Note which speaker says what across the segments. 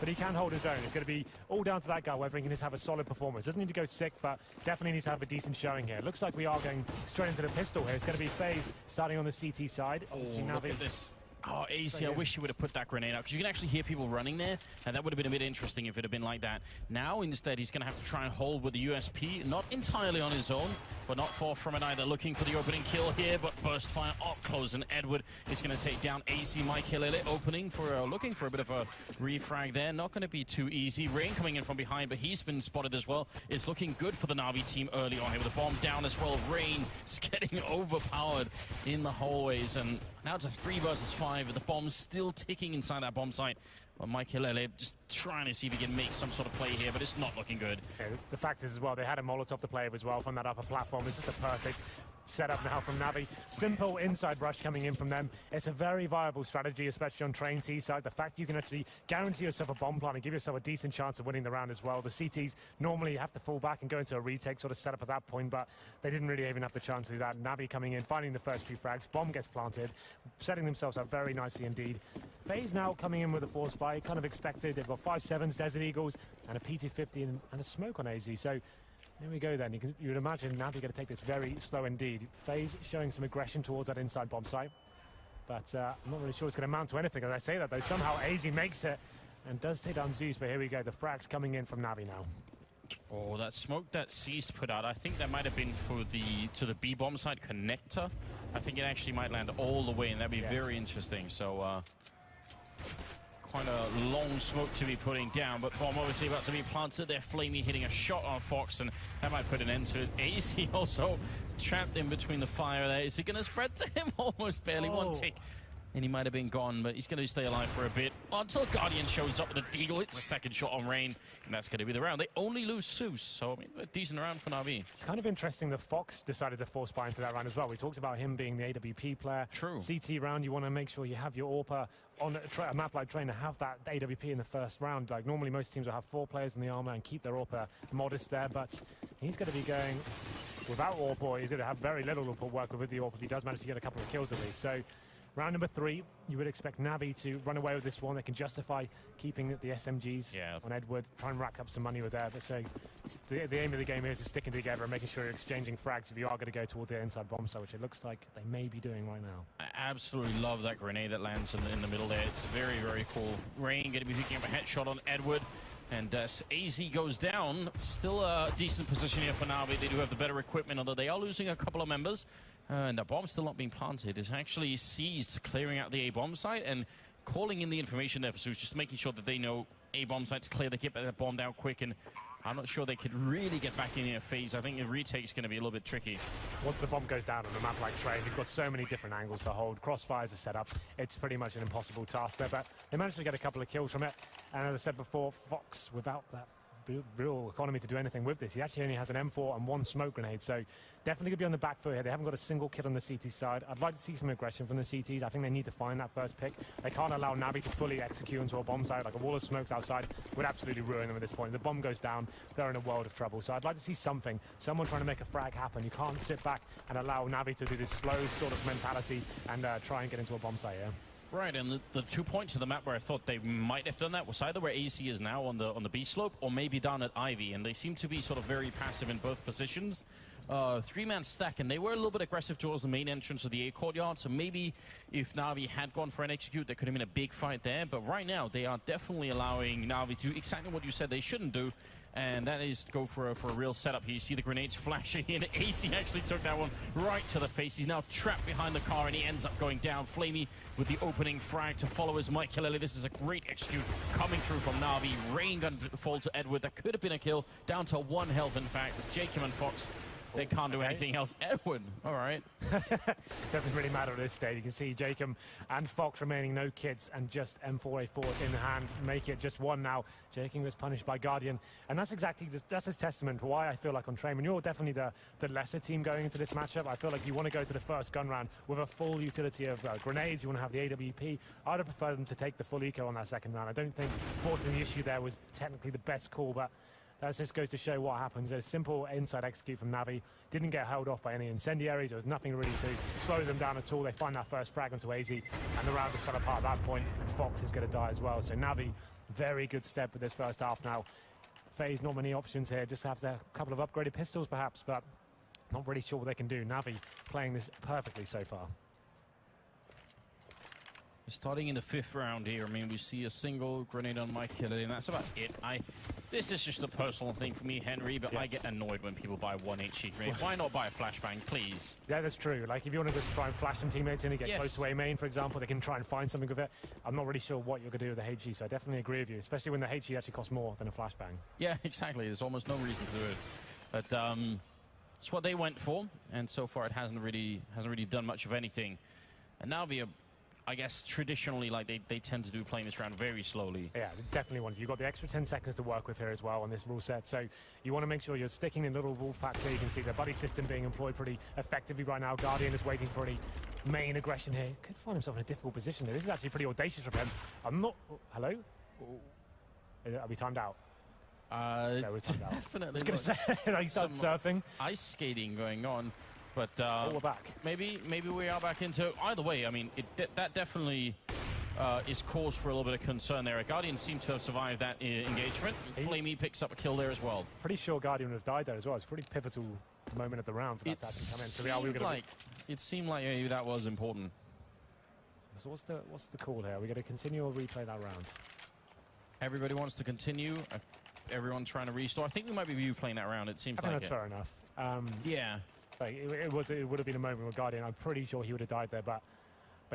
Speaker 1: but he can hold his own. It's going to be all down to that guy, whether he can just have a solid performance. Doesn't need to go sick, but definitely needs to have a decent showing here. Looks like we are going straight into the pistol here. It's going to be FaZe starting on the CT side.
Speaker 2: Oh, look at this. Oh, AC, I wish you would have put that grenade out, because you can actually hear people running there, and that would have been a bit interesting if it had been like that. Now, instead, he's going to have to try and hold with the USP, not entirely on his own, but not far from it either. Looking for the opening kill here, but burst fire up close, and Edward is going to take down AC. Mykilele opening for, looking for a bit of a refrag there. Not going to be too easy. Rain coming in from behind, but he's been spotted as well. It's looking good for the Na'Vi team early on here with a bomb down as well. Rain just getting overpowered in the hallways, and now it's a 3 versus 5 with the bombs still ticking inside that bomb site. Well, Mykilele just trying to see if he can make some sort of play here, but it's not looking good.
Speaker 1: Yeah, the fact is as well, they had a Molotov to play with as well from that upper platform. It's just a perfect setup now from Navi. Simple inside rush coming in from them. It's a very viable strategy, especially on train T side. The fact you can actually guarantee yourself a bomb plant and give yourself a decent chance of winning the round as well. The CTs normally have to fall back and go into a retake sort of setup at that point, but they didn't really even have the chance to do that. Navi coming in, finding the first few frags. Bomb gets planted, setting themselves up very nicely indeed. FaZe now coming in with a 4 spy, kind of expected. They've got 5-7s, Desert Eagles, and a P250 and a smoke on AZ. So there we go then. You would imagine Navi going to take this very slow indeed. FaZe showing some aggression towards that inside bomb site. But I'm not really sure it's going to amount to anything as I say that, though. Somehow AZ makes it and does take down Zeus. But here we go. The frags coming in from Navi now.
Speaker 2: Oh, that smoke that Ceased put out, I think that might have been for to the B bomb site connector. I think it actually might land all the way, and that'd be very interesting. So quite a long smoke to be putting down, but bomb obviously about to be planted there. Flamey hitting a shot on Fox, and that might put an end to it. AC also trapped in between the fire there. Is it going to spread to him? Almost barely. One tick, and he might have been gone, but he's going to stay alive for a bit until Guardian shows up with a deagle. It's a second shot on Rain, and that's going to be the round. They only lose Zeus, so I mean, a decent round for Na'Vi.
Speaker 1: It's kind of interesting that Fox decided to force buy into that round as well. We talked about him being the AWP player.
Speaker 2: True.
Speaker 1: CT round, you want to make sure you have your AWPer on a map like Train to have that AWP in the first round. Like normally most teams will have 4 players in the armor and keep their AWPer modest there, but he's going to be going without AWPer. He's going to have very little AWPer work with the AWPer, but he does manage to get a couple of kills at least. So round number 3, you would expect Navi to run away with this one. They can justify keeping the SMGs on Edward, try and rack up some money with there. But so the aim of the game is sticking together and making sure you're exchanging frags if you are going to go towards the inside bomb site, which it looks like they may be doing right now.
Speaker 2: I absolutely love that grenade that lands in the middle there. It's very, very cool. Rain going to be picking up a headshot on Edward. And AZ goes down. Still a decent position here for Navi. They do have the better equipment, although they are losing a couple of members. And that bomb's still not being planted. It's actually Seized clearing out the A bomb site and calling in the information there for Zeus, just making sure that they know A bomb site's clear. They get that bomb down quick, and I'm not sure they could really get back in here phase. I think the retake's going to be a little bit tricky. Once the bomb goes down on a map like Train, you've got so many different angles to hold. Crossfires are set up. It's pretty much an impossible task there, but they managed to get a couple of kills from it. And as I said before, Fox, without that real economy to do anything with this, he actually only has an M4 and 1 smoke grenade, so definitely going to be on the back foot here. They haven't got a single kill on the CT side. I'd like to see some aggression from the CTs. I think they need to find that first pick. They can't allow Navi to fully execute into a bomb site. Like a wall of smokes outside would absolutely ruin them at this point. If the bomb goes down, they're in a world of trouble. So I'd like to see something, someone trying to make a frag happen. You can't sit back and allow Navi to do this slow sort of mentality and try and get into a bomb site here. Right, and the 2 points of the map where I thought they might have done that was either where AC is now on the B slope, or maybe down at Ivy, and they seem to be sort of very passive in both positions. 3-man stack, and they were a little bit aggressive towards the main entrance of the A courtyard, so maybe if Na'Vi had gone for an execute, there could have been a big fight there, but right now they are definitely allowing Na'Vi to do exactly what you said they shouldn't do, and that is go for a real setup here. You see the grenades flashing in. AC actually took that one right to the face. He's now trapped behind the car, and he ends up going down. Flamey with the opening frag to follow his Mykilele. This is a great execute coming through from Na'Vi. Rain gun fall to Edward. That could have been a kill, down to 1 health, in fact. Jacob and Fox, they can't do anything else. Edward, all right. Doesn't really matter at this stage. You can see Jacob and Fox remaining no kits and just M4A4s in hand. Make it just 1 now. Jacob was punished by Guardian. And that's exactly, that's his testament to why I feel like on Train, when you're definitely the lesser team going into this matchup, I feel like you want to go to the first gun round with a full utility of grenades. You want to have the AWP. I'd have preferred them to take the full eco on that second round. I don't think forcing the issue there was technically the best call, but that just goes to show what happens. A simple inside execute from Navi. Didn't get held off by any incendiaries. There was nothing really to slow them down at all. They find that first frag onto AZ, and the round just fell apart at that point, and Fox is going to die as well. So Navi
Speaker 1: Very good step for this first half now. FaZe, not many options here. Just have a couple of upgraded pistols, perhaps, but not really sure what they can do. Navi playing this perfectly so far.
Speaker 2: Starting in the 5th round here, I mean, we see a single grenade on my killer, and that's about it. This is just a personal thing for me, Henry, but yes. I get annoyed when people buy 1 HE grenade. Why not buy a flashbang, please?
Speaker 1: Yeah, that's true. Like, if you want to just try and flash some teammates in and get close to A main, for example, they can try and find something with it. I'm not really sure what you're going to do with the HE, so I definitely agree with you, especially when the HE actually costs more than a flashbang. Yeah,
Speaker 2: exactly. There's almost no reason to do it. But it's what they went for, and so far it hasn't really done much of anything. And now I guess traditionally, like they tend to do playing this round very slowly.
Speaker 1: Yeah, definitely want. You've got the extra 10 seconds to work with here as well on this rule set. So you want to make sure you're sticking in little wolf packs here. You can see the buddy system being employed pretty effectively right now. Guardian is waiting for any main aggression here. Could find himself in a difficult position here. This is actually pretty audacious from him. I'm not... hello? Are we timed out?
Speaker 2: No, we're timed out. Definitely.
Speaker 1: I was going to say, like, start surfing.
Speaker 2: Ice skating going on. But
Speaker 1: we're back.
Speaker 2: Maybe we are back into... Either way, I mean, that definitely is cause for a little bit of concern there. Guardian seemed to have survived that engagement. Flamey picks up a kill there as well.
Speaker 1: Pretty sure Guardian would have died there as well. It's a pretty pivotal moment of the round for that to come in. So
Speaker 2: it seemed like maybe that was important.
Speaker 1: So what's the call here? Are we going to continue or replay that round?
Speaker 2: Everybody wants to continue. Everyone's trying to restore. I think we might be replaying that round. It seems like
Speaker 1: that's fair enough.
Speaker 2: Yeah.
Speaker 1: Like it would have been a moment with Guardian. I'm pretty sure he would have died there, but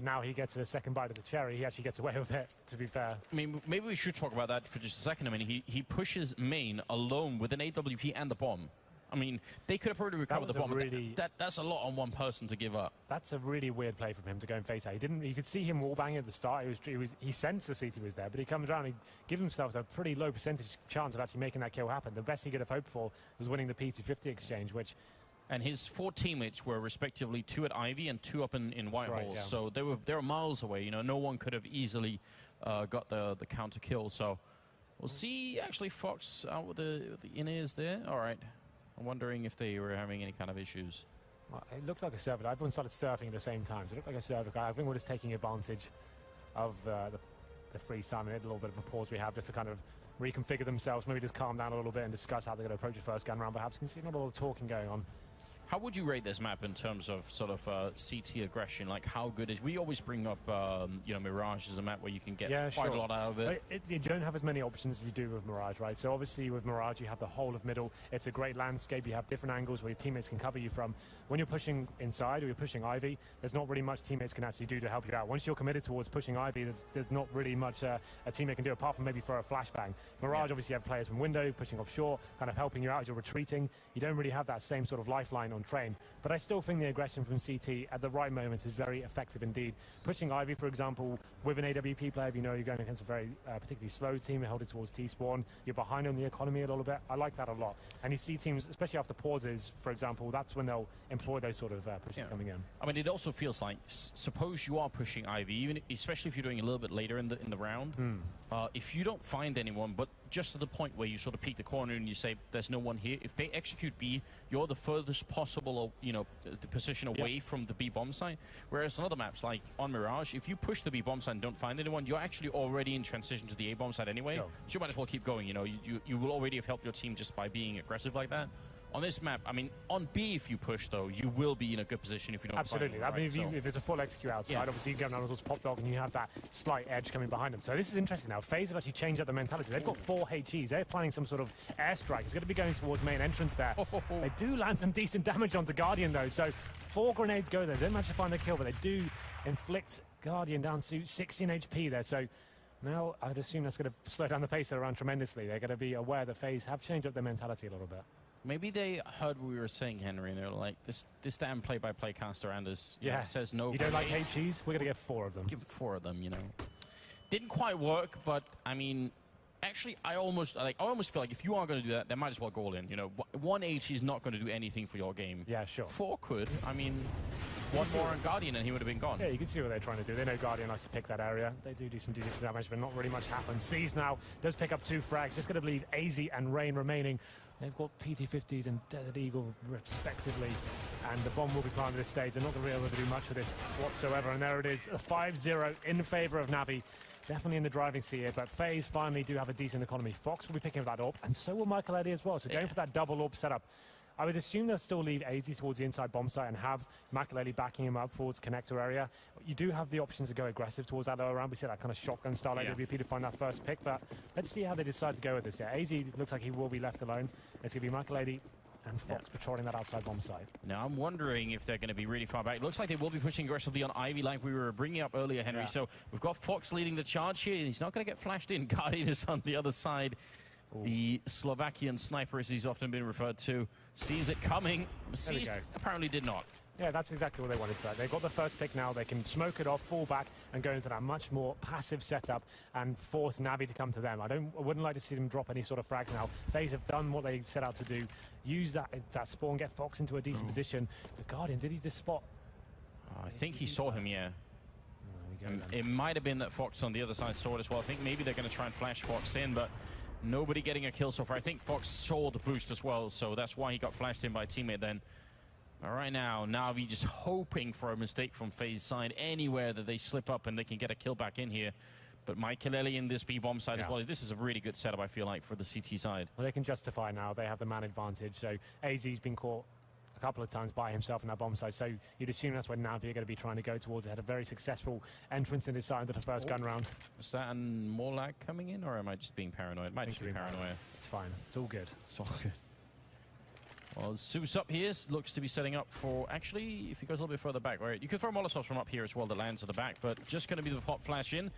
Speaker 1: now he gets a second bite of the cherry. He actually gets away with it, to be fair.
Speaker 2: I mean, maybe we should talk about that for just a second. I mean, he pushes main alone with an AWP and the bomb. I mean, they could have probably recovered the bomb. That's a lot on one person to give up. That's a really weird play from him to go and face that. You could see him wallbang at the start. He sensed the CT was there, but he comes around and he gives himself a pretty low percentage chance of actually making that kill happen. The best he could have hoped for was winning the P250 exchange, which... And his 4 teammates were respectively 2 at Ivy and 2 up in Whitehall. Right, yeah. So they were miles away. You know, no one could have easily got the counter kill. So we'll see. Actually, Fox out with the in-ears there. All right. I'm wondering if they were having any kind of issues.
Speaker 1: Well, it looked like a server. Everyone started surfing at the same time. So it looked like a server guy. I think we're just taking advantage of the free time and a little bit of a pause we have just to kind of reconfigure themselves, maybe just calm down a little bit and discuss how they're going to approach the first gun round. Perhaps you can see not a lot of talking going on.
Speaker 2: How would you rate this map in terms of sort of CT aggression? Like, how good is... We always bring up, you know, Mirage as a map where you can get quite a lot out of it.
Speaker 1: You don't have as many options as you do with Mirage, right? So obviously with Mirage, you have the whole of middle. It's a great landscape. You have different angles where your teammates can cover you from. When you're pushing inside or you're pushing Ivy, there's not really much teammates can actually do to help you out. Once you're committed towards pushing Ivy, there's not really much a teammate can do apart from maybe for a flashbang. Mirage, obviously, you have players from window, pushing offshore, kind of helping you out as you're retreating. You don't really have that same sort of lifeline on train. But I still think the aggression from CT at the right moments is very effective indeed. Pushing Ivy, for example, with an AWP player, if you know you're going against a very particularly slow team, held it towards T-spawn, you're behind on the economy a little bit. I like that a lot. And you see teams, especially after pauses, for example, that's when they'll employ those sort of pushes coming in.
Speaker 2: I mean, it also feels like, suppose you are pushing Ivy, especially if you're doing a little bit later in the round, if you don't find anyone, but just to the point where you sort of peek the corner and you say, there's no one here, if they execute B, you're the furthest possible, you know, the position away from the B bomb site. Whereas on other maps, like on Mirage, if you push the B bomb site and don't find anyone, you're actually already in transition to the A bomb site anyway. So you might as well keep going, you know. You will already have helped your team just by being aggressive like that. On this map, I mean, on B, if you push, though, you will be in a good position if you don't
Speaker 1: Absolutely.
Speaker 2: find them,
Speaker 1: I mean, if there's a full execute outside, obviously you can go down towards Pop Dog and you have that slight edge coming behind them. So this is interesting now. FaZe have actually changed up the mentality. They've got 4 HEs. They're planning some sort of airstrike. It's going to be going towards main entrance there. They do land some decent damage onto Guardian, though. So 4 grenades go there. They don't manage to find the kill, but they do inflict Guardian down to 16 HP there. So now I'd assume that's going to slow down the pace around tremendously. They're going to be aware that FaZe have changed up their mentality a little bit.
Speaker 2: Maybe they heard what we were saying, Henry, and they're like, this damn play-by-play caster and us says no.
Speaker 1: You don't like HEs? We're going to get 4 of them.
Speaker 2: Give 4 of them, you know. Didn't quite work, but, I mean, actually, I almost feel like if you are going to do that, they might as well go all in, you know. 1 HE is not going to do anything for your game.
Speaker 1: Yeah, sure.
Speaker 2: 4 could. I mean, 1 more on Guardian and he would have been gone.
Speaker 1: Yeah, you can see what they're trying to do. They know Guardian likes to pick that area. They do some decent damage, but not really much happens. Seas now does pick up 2 frags. Just going to leave AZ and Rain remaining. They've got PT-50s and Desert Eagle, respectively, and the bomb will be planted at this stage. They're not going to be able to do much with this whatsoever, and there it is, a 5-0 in favor of Navi. definitely in the driving seat here, but FaZe finally do have a decent economy. Fox will be picking up that AWP, and so will Michael Eddy as well. So going for that double AWP setup. I would assume they'll still leave AZ towards the inside bomb site and have Makaleli backing him up towards connector area. You do have the options to go aggressive towards that lower round. We see that kind of shotgun style AWP to find that first pick, but let's see how they decide to go with this. Yeah, AZ looks like he will be left alone. It's going to be Makaleli and Fox patrolling that outside bomb site.
Speaker 2: Now, I'm wondering if they're going to be really far back. It looks like they will be pushing aggressively on Ivy like we were bringing up earlier, Henry. So we've got Fox leading the charge here. He's not going to get flashed in. Guardian is on the other side. Ooh. The Slovakian sniper, as he's often been referred to, sees it coming. Seized apparently did not.
Speaker 1: Yeah, that's exactly what they wanted for that. They've got the first pick now. They can smoke it off, fall back, and go into that much more passive setup and force Navi to come to them. I wouldn't like to see them drop any sort of frags now. FaZe have done what they set out to do. Use that spawn, get Fox into a decent position. The Guardian, did he just spot?
Speaker 2: I think he saw him, yeah. It might have been that Fox on the other side saw it as well. I think maybe they're going to try and flash Fox in, but nobody getting a kill so far. I think Fox saw the boost as well, so that's why he got flashed in by a teammate then. All right, now Navi just hoping for a mistake from FaZe side anywhere that they slip up and they can get a kill back in here. But Michaelelli in this B-bomb side as well. This is a really good setup, I feel like, for the CT side. Well,
Speaker 1: they can justify now. They have the man advantage. So AZ's been caught a couple of times by himself in that bomb side. So you'd assume that's where Navi are going to be trying to go towards. They had a very successful entrance in this side into the first gun round.
Speaker 2: Is that more lag coming in, or am I just being paranoid? It might just be paranoia.
Speaker 1: It's fine. It's all good.
Speaker 2: It's all good. Well, Zeus up here looks to be setting up for, actually, if he goes a little bit further back, right? You can throw Molotovs from up here as well that lands at the back, but just going to be the pop flash in.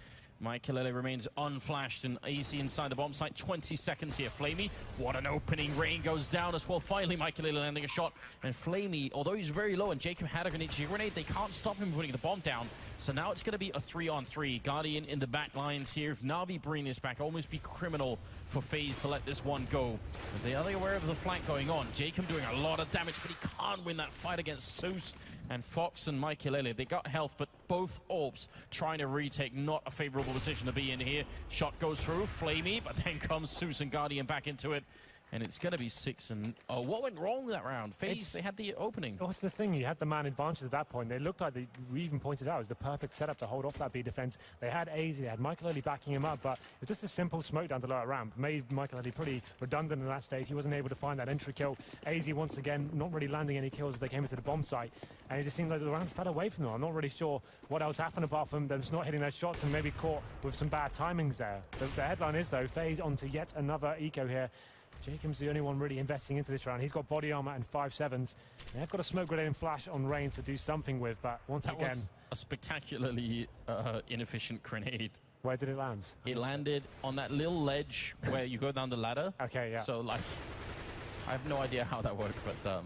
Speaker 2: Michaelelli remains unflashed and AC inside the bomb site. 20 seconds here. Flamey, what an opening. Rain goes down as well. Finally, Michaelelli landing a shot. And Flamey, although he's very low and Jacob had a grenade, they can't stop him putting the bomb down. So now it's going to be a 3-on-3. Guardian in the back lines here. If Navi bring this back, almost be criminal for FaZe to let this one go. But they are aware of the flank going on. Jacob doing a lot of damage, but he can't win that fight against Zeus. And Fox and Michaelelli, they got health, but both AWPs trying to retake. Not a favorable position to be in here. Shot goes through, Flamey, but then comes Zeus and Guardian back into it. And it's going to be 6 and... Oh, what went wrong that round? FaZe, they had the opening.
Speaker 1: What's the thing? You had the man advantage at that point. They looked like, we even pointed out, it was the perfect setup to hold off that B defense. They had AZ, they had Michaelelli backing him up, but it was just a simple smoke down the lower ramp. Made Michaelelli pretty redundant in that stage. He wasn't able to find that entry kill. AZ, once again, not really landing any kills as they came into the bomb site. And it just seemed like the round fell away from them. I'm not really sure what else happened apart from them just not hitting their shots and maybe caught with some bad timings there. The headline is, though, FaZe onto yet another eco here. Jacob's the only one really investing into this round. He's got body armor and 5.7s. They've got a smoke grenade and flash on Rain to do something with, but once again...
Speaker 2: That was a spectacularly inefficient grenade.
Speaker 1: Where did it land?
Speaker 2: It landed on that little ledge where you go down the ladder.
Speaker 1: Okay, yeah.
Speaker 2: So, like, I have no idea how that worked, but...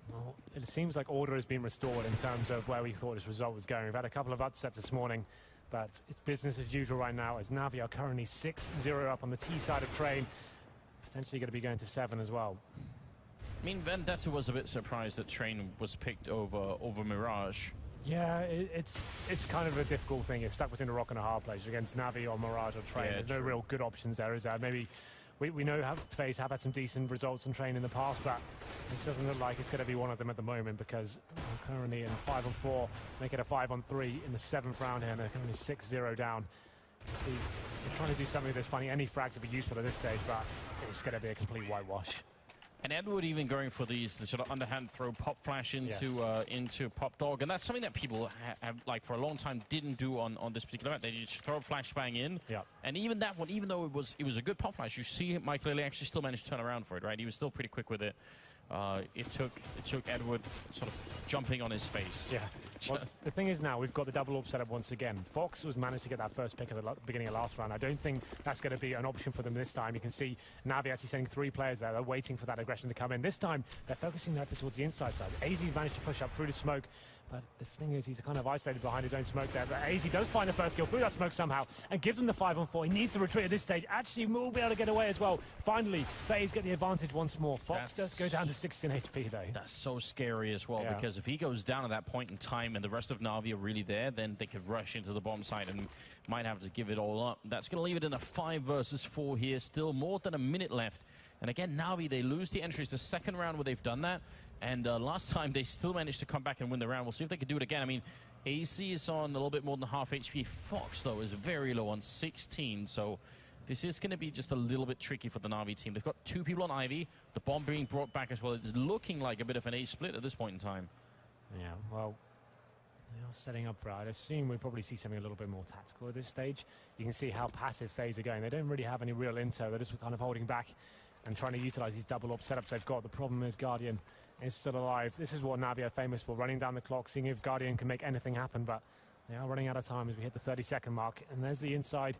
Speaker 1: Well, it seems like order has been restored in terms of where we thought this result was going. We've had a couple of upsets this morning, but it's business as usual right now as Navi are currently 6-0 up on the T side of Train. Potentially going to be going to 7 as well.
Speaker 2: I mean, Vendetta was a bit surprised that Train was picked over Mirage.
Speaker 1: Yeah, it's kind of a difficult thing. You're stuck between a rock and a hard place against Navi or Mirage or Train. There's no real good options there, is there? Maybe we know FaZe have had some decent results on Train in the past, but this doesn't look like it's going to be one of them at the moment because we're currently in 5-on-4, make it a 5-on-3 in the 7th round here, and they're currently 6-0 down. See, they're trying to do something that's finding any frags to be useful at this stage, but it's going to be a complete whitewash.
Speaker 2: And Edward even going for the sort of underhand throw pop flash into pop dog, and that's something that people have like for a long time didn't do on this particular map. They just throw a flashbang in, and even that one, even though it was a good pop flash, you see Michael actually still managed to turn around for it, right? He was still pretty quick with it. It took Edward sort of jumping on his face.
Speaker 1: Yeah. Well, the thing is now we've got the double AWP set up once again. Fox was managed to get that first pick at the beginning of last round. I don't think that's going to be an option for them this time. You can see Navi actually sending 3 players there. They're waiting for that aggression to come in. This time they're focusing their efforts towards the inside side. AZ managed to push up through the smoke. But the thing is, he's kind of isolated behind his own smoke there. But AZ does find the first kill through that smoke somehow and gives him the 5-on-4. He needs to retreat at this stage. Actually, will be able to get away as well. Finally, FaZe get the advantage once more. Fox does go down to 16 HP, though.
Speaker 2: That's so scary as well, because if he goes down at that point in time and the rest of Navi are really there, then they could rush into the bomb site and might have to give it all up. That's going to leave it in a 5 versus 4 here. Still more than a minute left. And again, Navi, they lose the entry. It's the second round where they've done that. And last time, they still managed to come back and win the round. We'll see if they can do it again. I mean, AC is on a little bit more than half HP. Fox, though, is very low on 16, so this is going to be just a little bit tricky for the Na'Vi team. They've got 2 people on Ivy, the bomb being brought back as well. It's looking like a bit of an A split at this point in time.
Speaker 1: Yeah, well, they are setting up for it. I'd assume we'll probably see something a little bit more tactical at this stage. You can see how passive FaZe are going. They don't really have any real intel. They're just kind of holding back and trying to utilize these double op setups they've got. The problem is Guardian is still alive. This is what Navi are famous for, running down the clock, seeing if Guardian can make anything happen, but they are running out of time as we hit the 30-second mark. And there's the inside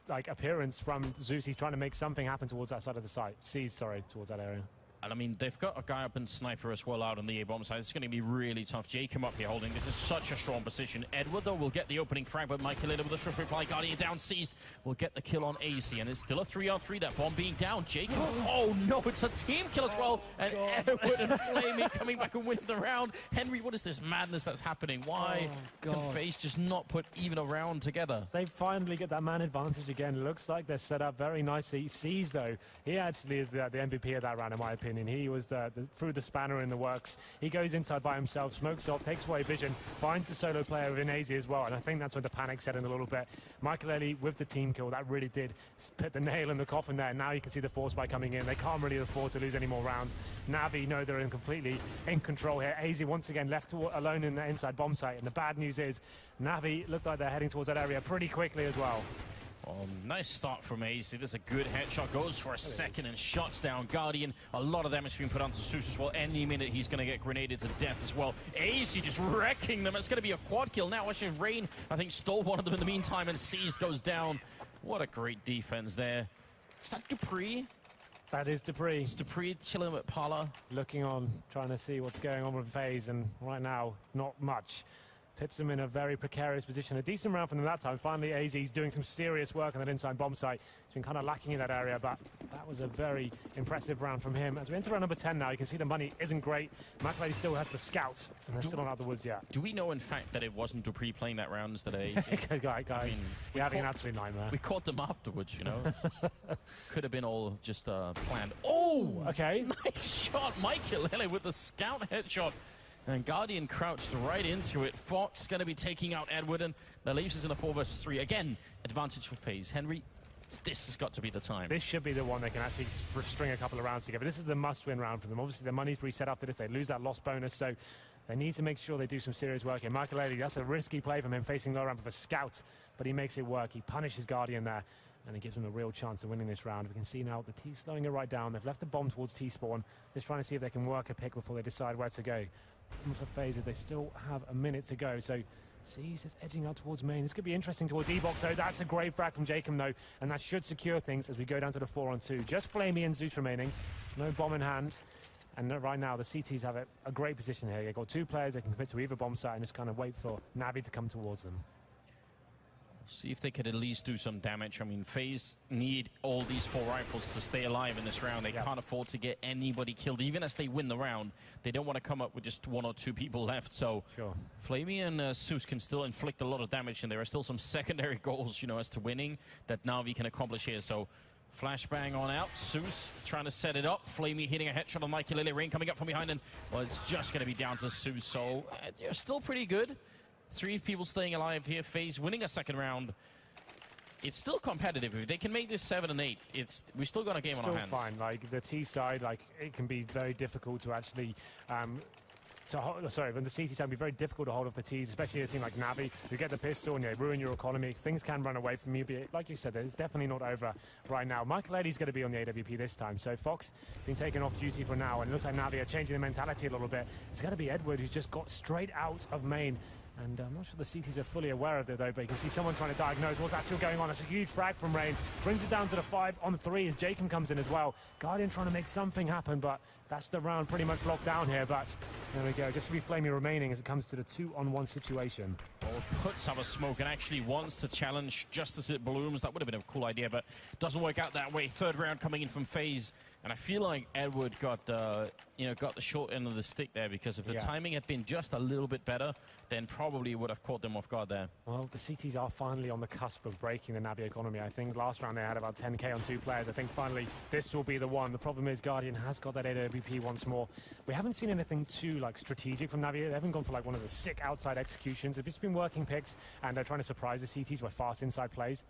Speaker 1: appearance from Zeus. He's trying to make something happen towards that side of the site. Towards that area.
Speaker 2: And I mean, they've got a guy up in Sniper as well out on the A-bomb side. It's going to be really tough. Jacob up here holding. This is such a strong position. Edward, though, will get the opening frag, but Michael with a swift reply. Guardian down, seized. Will get the kill on AC, and it's still a 3-on-3. That bomb being down. Jacob, oh no, it's a team kill as well. And Edward and Flamey coming back and win the round. Henry, what is this madness that's happening? Why can FaZe just not put even a round together?
Speaker 1: They finally get that man advantage again. Looks like they're set up very nicely. Sees, though, he actually is the MVP of that round, in my opinion. He was through the spanner in the works. He goes inside by himself, smokes off, takes away vision, finds the solo player within AZ as well, and I think that's when the panic set in a little bit. Michael Ellie with the team kill, that really did put the nail in the coffin there. Now you can see the force by coming in. They can't really afford to lose any more rounds. Navi know they're completely in control here. AZ once again left alone in the inside bomb site, and the bad news is Navi look like they're heading towards that area pretty quickly as well.
Speaker 2: Nice start from AC. This is a good headshot. Goes for a second and shuts down Guardian. A lot of damage being put onto Zeus as well. Any minute he's going to get grenaded to death as well. AC just wrecking them. It's going to be a quad kill now. Actually, Rain, I think, stole one of them in the meantime, and Seas goes down. What a great defense there. Is that Dupree?
Speaker 1: That is Dupree.
Speaker 2: It's Dupree chilling with Pala.
Speaker 1: Looking on, trying to see what's going on with FaZe, and right now, not much. Puts them in a very precarious position. A decent round from them that time. Finally, AZ's doing some serious work on that inside bomb site. He's been kind of lacking in that area, but that was a very impressive round from him. As we enter round number 10 now, you can see the money isn't great. McLeod still has the scouts, and they're still not out of the woods yet.
Speaker 2: Do we know, in fact, that it wasn't Dupree playing that round instead of AZ?
Speaker 1: Guys,
Speaker 2: I mean,
Speaker 1: we're having an absolute nightmare.
Speaker 2: We caught them afterwards, you know. Could have been all just planned. Oh!
Speaker 1: Okay.
Speaker 2: Nice shot. Michael Lele with the scout headshot. And Guardian crouched right into it. Fox going to be taking out Edward, and that leaves us in a 4 versus 3. Again, advantage for FaZe. Henry, this has got to be the time.
Speaker 1: This should be the one they can actually string a couple of rounds together. This is the must-win round for them. Obviously, the money's reset after this. They lose that loss bonus, so they need to make sure they do some serious work here. Michael Eddie, that's a risky play from him, facing low ramp with a scout, but he makes it work. He punishes Guardian there, and it gives them a real chance of winning this round. We can see now the T slowing it right down. They've left the bomb towards T-spawn, just trying to see if they can work a pick before they decide where to go. For FaZe, they still have a minute to go, so C's just edging out towards main. This could be interesting towards E-box, though. That's a great frag from Jacob, though, and that should secure things as we go down to the 4-on-2. Just Flamey and Zeus remaining, no bomb in hand, and right now the CTs have a great position here. They've got 2 players they can commit to either bomb site and just kind of wait for Navi to come towards them.
Speaker 2: See if they could at least do some damage. I mean, FaZe need all these 4 rifles to stay alive in this round. They can't afford to get anybody killed. Even as they win the round, they don't want to come up with just 1 or 2 people left. So Flamey and Zeus can still inflict a lot of damage, and there are still some secondary goals, you know, as to winning that Navi can accomplish here. So flashbang on out. Zeus trying to set it up. Flamey hitting a headshot on Mikey Lily. Rain coming up from behind, and well, it's just going to be down to Zeus. So they're still pretty good. 3 people staying alive here. FaZe winning a second round. It's still competitive. If they can make this 7 and 8, we still got a game on our hands.
Speaker 1: Still fine. Like the T side, like it can be very difficult to actually. When the CT side can be very difficult to hold off the T's, especially a team like Navi. You get the pistol and you ruin your economy. Things can run away from you, but like you said, it's definitely not over right now. Michael Eddy's going to be on the AWP this time, so Fox been taken off duty for now, and it looks like Navi are changing the mentality a little bit. It's going to be Edward, who's just got straight out of main. And I'm not sure the CTs are fully aware of it, though, but you can see someone trying to diagnose what's actually going on. That's a huge frag from Rain. Brings it down to the 5-on-3 as Jacob comes in as well. Guardian trying to make something happen, but that's the round pretty much blocked down here. But there we go. Just to be Flamey remaining as it comes to the 2-on-1 situation.
Speaker 2: Well, puts have a smoke and actually wants to challenge just as it blooms. That would have been a cool idea, but doesn't work out that way. 3rd round coming in from FaZe. And I feel like Edward got the short end of the stick there, because if the timing had been just a little bit better, then probably would have caught them off guard there.
Speaker 1: Well, the CTs are finally on the cusp of breaking the Navi economy. I think last round they had about 10k on 2 players. I think finally this will be the one. The problem is Guardian has got that AWP once more. We haven't seen anything too strategic from Navi. They haven't gone for one of the sick outside executions. They've just been working picks, and they're trying to surprise the CTs with fast inside plays.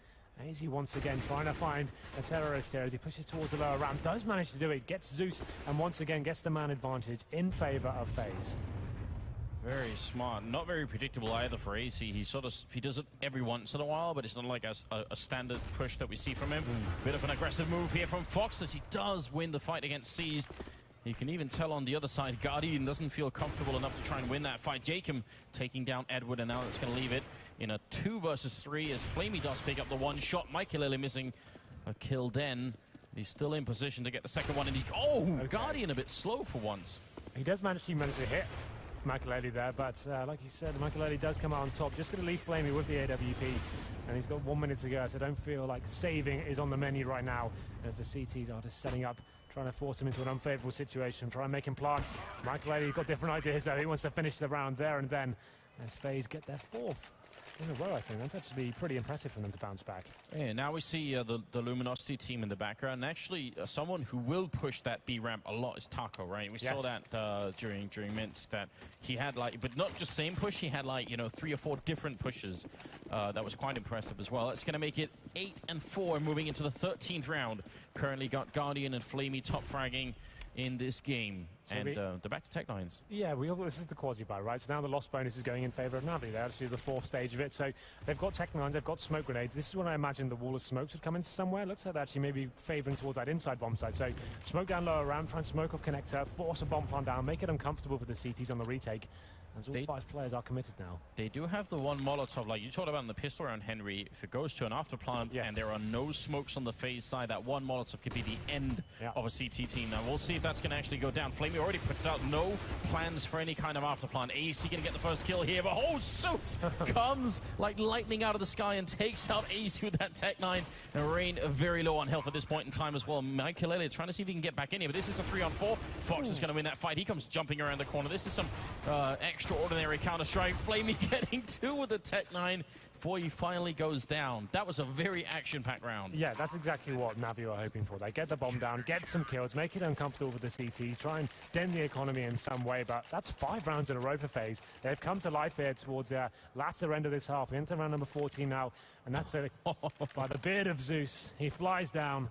Speaker 1: Easy once again trying to find a terrorist here as he pushes towards the lower ramp. Does manage to do it, gets Zeus, and once again gets the man advantage in favor of FaZe.
Speaker 2: Very smart. Not very predictable either for AC. He does it every once in a while, but it's not like a standard push that we see from him. Bit of an aggressive move here from Fox as he does win the fight against Seized. You can even tell on the other side, Guardian doesn't feel comfortable enough to try and win that fight. Jacob taking down Edward, and now that's going to leave it in a 2 versus 3 as Flamey does pick up the 1 shot. Michael missing a kill then. He's still in position to get the second one, and Guardian a bit slow for once.
Speaker 1: He does manage to hit Michael there, but like you said, Michael does come out on top. Just going to leave Flamey with the AWP, and he's got 1 minute to go, so I don't feel like saving is on the menu right now as the CTs are just setting up, trying to force him into an unfavorable situation, try and make him plant. Michael got different ideas though. He wants to finish the round there and then as FaZe get their 4th in a row. I think that's actually pretty impressive for them to bounce back.
Speaker 2: Yeah, now we see the Luminosity team in the background. And actually, someone who will push that B ramp a lot is Taco, right? We saw that during Minsk, that he had but not just same push, he had 3 or 4 different pushes. That was quite impressive as well. It's going to make it 8 and 4 moving into the 13th round. Currently got Guardian and Flamey top fragging in this game. So and they're back to Tech9s. Yeah,
Speaker 1: this is the quasi-buy, right? So now the loss bonus is going in favor of Navi. They're actually the 4th stage of it. So they've got Tech9s, they've got smoke grenades. This is when I imagine the wall of smokes would come into somewhere. Looks like they're actually maybe favoring towards that inside bomb side. So smoke down lower ramp, try and smoke off connector, force a bomb plant down, make it uncomfortable for the CTs on the retake. As all 5 players are committed now.
Speaker 2: They do have the 1 Molotov, like you talked about in the pistol round, Henry. If it goes to an after plant and there are no smokes on the FaZe side, that 1 Molotov could be the end of a CT team. Now we'll see if that's going to actually go down. Flamey already puts out no plans for any kind of after plant. AC going to get the first kill here, but Zeus comes like lightning out of the sky and takes out AC with that Tech9. And Rain very low on health at this point in time as well. Michael Elliott trying to see if he can get back in here, but this is a 3-on-4. Fox is going to win that fight. He comes jumping around the corner. This is some extraordinary counter-strike. Flamey getting 2 with the Tech9 before he finally goes down. That was a very action-packed round. Yeah,
Speaker 1: that's exactly what Navi are hoping for. They get the bomb down, get some kills, make it uncomfortable with the CTs, try and dent the economy in some way, but that's 5 rounds in a row for FaZe. They've come to life here towards the latter end of this half. We're into round number 14 now, and that's by the beard of Zeus. He flies down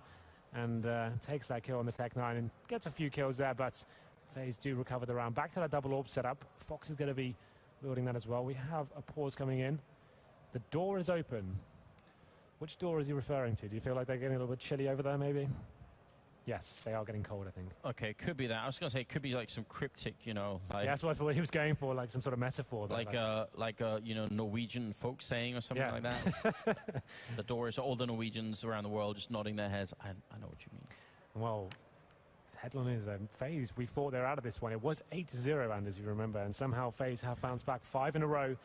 Speaker 1: and takes that kill on the Tech9 and gets a few kills there, but FaZe do recover the round. Back to that double orb setup. Fox is going to be building that as well. We have a pause coming in. The door is open. Which door is he referring to? Do you feel like they're getting a little bit chilly over there, maybe? Yes, they are getting cold, I think.
Speaker 2: Okay, could be that. I was going to say it could be like some cryptic,
Speaker 1: yeah, that's what I thought he was going for, like some sort of metaphor.
Speaker 2: Like Norwegian folk saying or something like that. The door is all the Norwegians around the world just nodding their heads. I know what you mean.
Speaker 1: Well, headline is FaZe. We thought they were out of this one. It was 8-0, and as you remember, and somehow FaZe have bounced back 5 in a row.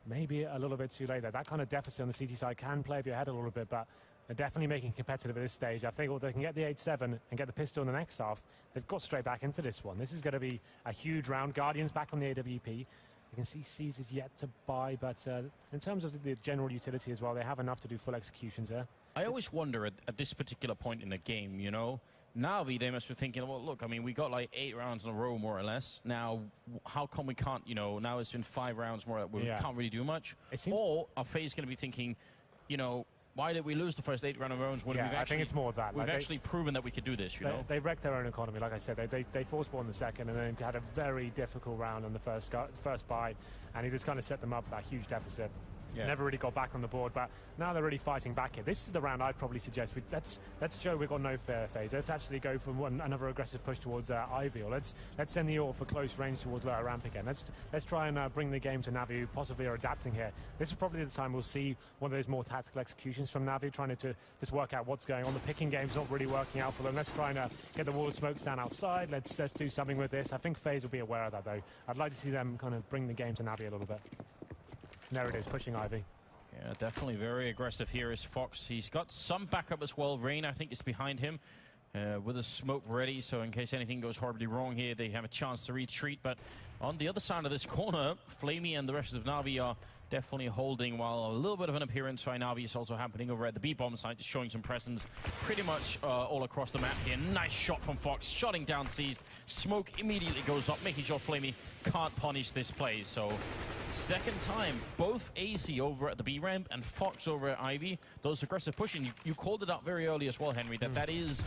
Speaker 1: Maybe a little bit too late there. That kind of deficit on the CT side can play over your head a little bit, but they're definitely making competitive at this stage. I think if they can get the 8-7 and get the pistol in the next half, they've got straight back into this one. This is going to be a huge round. Guardians back on the AWP. You can see C's is yet to buy, but in terms of the general utility as well, they have enough to do full executions there.
Speaker 2: I always wonder at this particular point in the game, Navi, they must be thinking, well, look, I mean, we got like 8 rounds in a row, more or less. Now, how come we can't, now it's been 5 rounds more, we can't really do much? Or are FaZe going to be thinking, why did we lose the first 8 round of rounds when
Speaker 1: I think it's more of that.
Speaker 2: We've actually proven that we could do this,
Speaker 1: They wrecked their own economy, like I said. They forced ball in the second and then had a very difficult round on the first buy, and he just kind of set them up for that huge deficit. Never really got back on the board, but now they're really fighting back here. This is the round I'd probably suggest. Let's show we've got no fair FaZe. Let's actually go for another aggressive push towards Ivy, or let's send the AWP for close range towards lower ramp again. Let's try and bring the game to Navi, who possibly are adapting here. This is probably the time we'll see one of those more tactical executions from Navi, trying to just work out what's going on. The picking game's not really working out for them. Let's try and get the wall of smokes down outside. Let's do something with this. I think FaZe will be aware of that, though. I'd like to see them kind of bring the game to Navi a little bit. And there it is, pushing Ivy.
Speaker 2: Yeah, definitely very aggressive here is Fox. He's got some backup as well. Rain, I think, is behind him. with a smoke ready, so in case anything goes horribly wrong here, they have a chance to retreat. But on the other side of this corner, Flamey and the rest of Na'Vi are definitely holding, while a little bit of an appearance by Na'Vi is also happening over at the B-bomb side, just showing some presence pretty much all across the map here. Nice shot from Fox, shutting down Seized. Smoke immediately goes up, making sure Flamey can't punish this play. So second time, both AC over at the B ramp and Fox over at Ivy, those aggressive pushing. You called it out very early as well, Henry, that is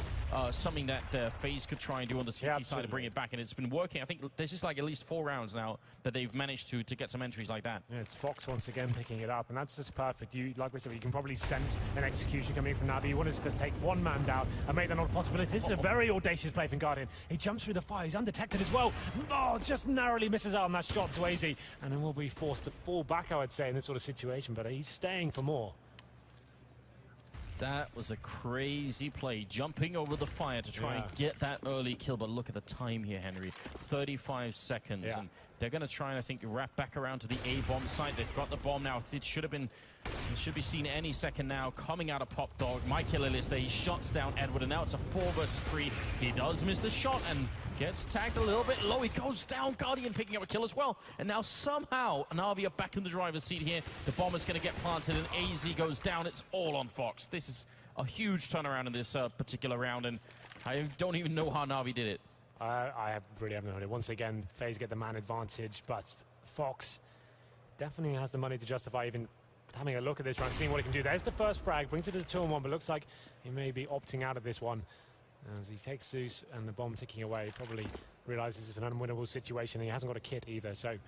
Speaker 2: something that FaZe could try and do on the CT side to bring it back, and it's been working. I think this is like at least 4 rounds now that they've managed to get some entries like that.
Speaker 1: Yeah, it's Fox once again picking it up, and that's just perfect. Like we said, you can probably sense an execution coming from Navi. You want to just take one man down and make that not a possibility. This is a very audacious play from Guardian. He jumps through the fire, he's undetected as well. Oh, just narrowly misses out on that shot to AZ, and then will be forced to fall back, I would say, in this sort of situation, but he's staying for more.
Speaker 2: That was a crazy play, jumping over the fire to try and get that early kill, but look at the time here, Henry. 35 seconds, and they're going to try and, I think, wrap back around to the A-bomb site. They've got the bomb now. It should be seen any second now, coming out of Pop Dog. Michael Ellis there, he shots down Edward, and now it's a 4 versus 3. He does miss the shot and gets tagged a little bit low. He goes down, Guardian picking up a kill as well. And now somehow Na'Vi are back in the driver's seat here. The bomb is going to get planted, and AZ goes down. It's all on Fox. This is a huge turnaround in this particular round, and I don't even know how Na'Vi did it.
Speaker 1: I really have no idea. Once again, FaZe get the man advantage, but Fox definitely has the money to justify even having a look at this round, seeing what he can do. There's the first frag, brings it to the 2-on-1, but looks like he may be opting out of this one as he takes Zeus and the bomb ticking away. He probably realizes it's an unwinnable situation, and he hasn't got a kit either, so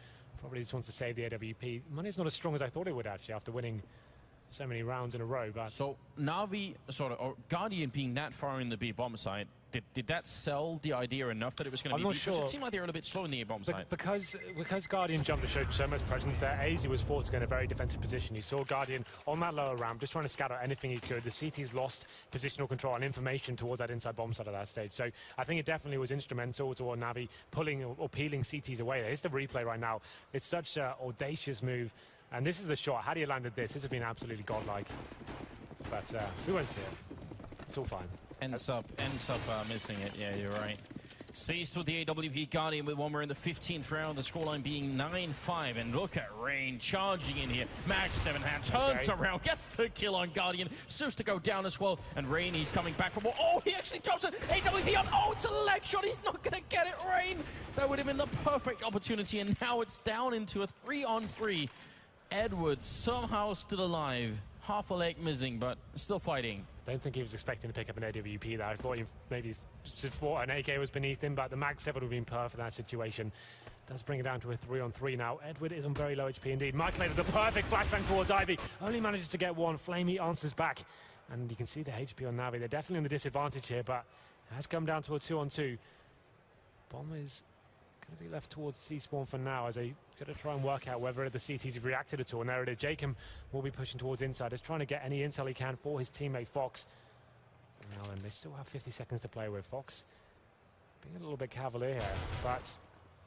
Speaker 1: probably just wants to save the AWP. Money's not as strong as I thought it would, actually, after winning so many rounds in a row. But
Speaker 2: so Na'Vi, or Guardian being that far in the B-bomb side, did that sell the idea enough that it was going to be?
Speaker 1: I'm not sure.
Speaker 2: It seemed like they were a little bit slow in the A-bomb side.
Speaker 1: Because Guardian jumped and showed so much presence there, AZ was forced to go in a very defensive position. You saw Guardian on that lower ramp, just trying to scatter anything he could. The CT's lost positional control and information towards that inside bomb side of that stage. So I think it definitely was instrumental toward Navi pulling or peeling CTs away. Here's the replay right now. It's such an audacious move. And this is the shot. Had he landed this, this has been absolutely godlike. But we won't see it. It's all fine.
Speaker 2: Ends up missing it. Yeah, you're right. Seized with the AWP Guardian with one. We're in the 15th round, the scoreline being 9-5. And look at Rain charging in here. Max 7-hand turns around, gets the kill on Guardian. Zeus to go down as well. And Rain, he's coming back from... Oh, he actually drops an AWP on. Oh, it's a leg shot. He's not going to get it, Rain. That would have been the perfect opportunity. And now it's down into a 3-on-3. Edward somehow still alive. Half a leg missing, but still fighting.
Speaker 1: Don't think he was expecting to pick up an AWP there. I thought he maybe just thought an AK was beneath him, but the Mag 7 would have been perfect in that situation. Does bring it down to a 3-on-3 now. Edward is on very low HP indeed. Michael with the perfect flashbang towards Ivy. Only manages to get one. Flamey answers back. And you can see the HP on Navi. They're definitely on the disadvantage here, but it has come down to a 2-on-2. Bomb is going to be left towards C-spawn for now as they got to try and work out whether the CTs have reacted at all. And there it is. Jacob will be pushing towards inside. He's trying to get any intel he can for his teammate Fox. Now, and they still have 50 seconds to play with. Fox being a little bit cavalier here, but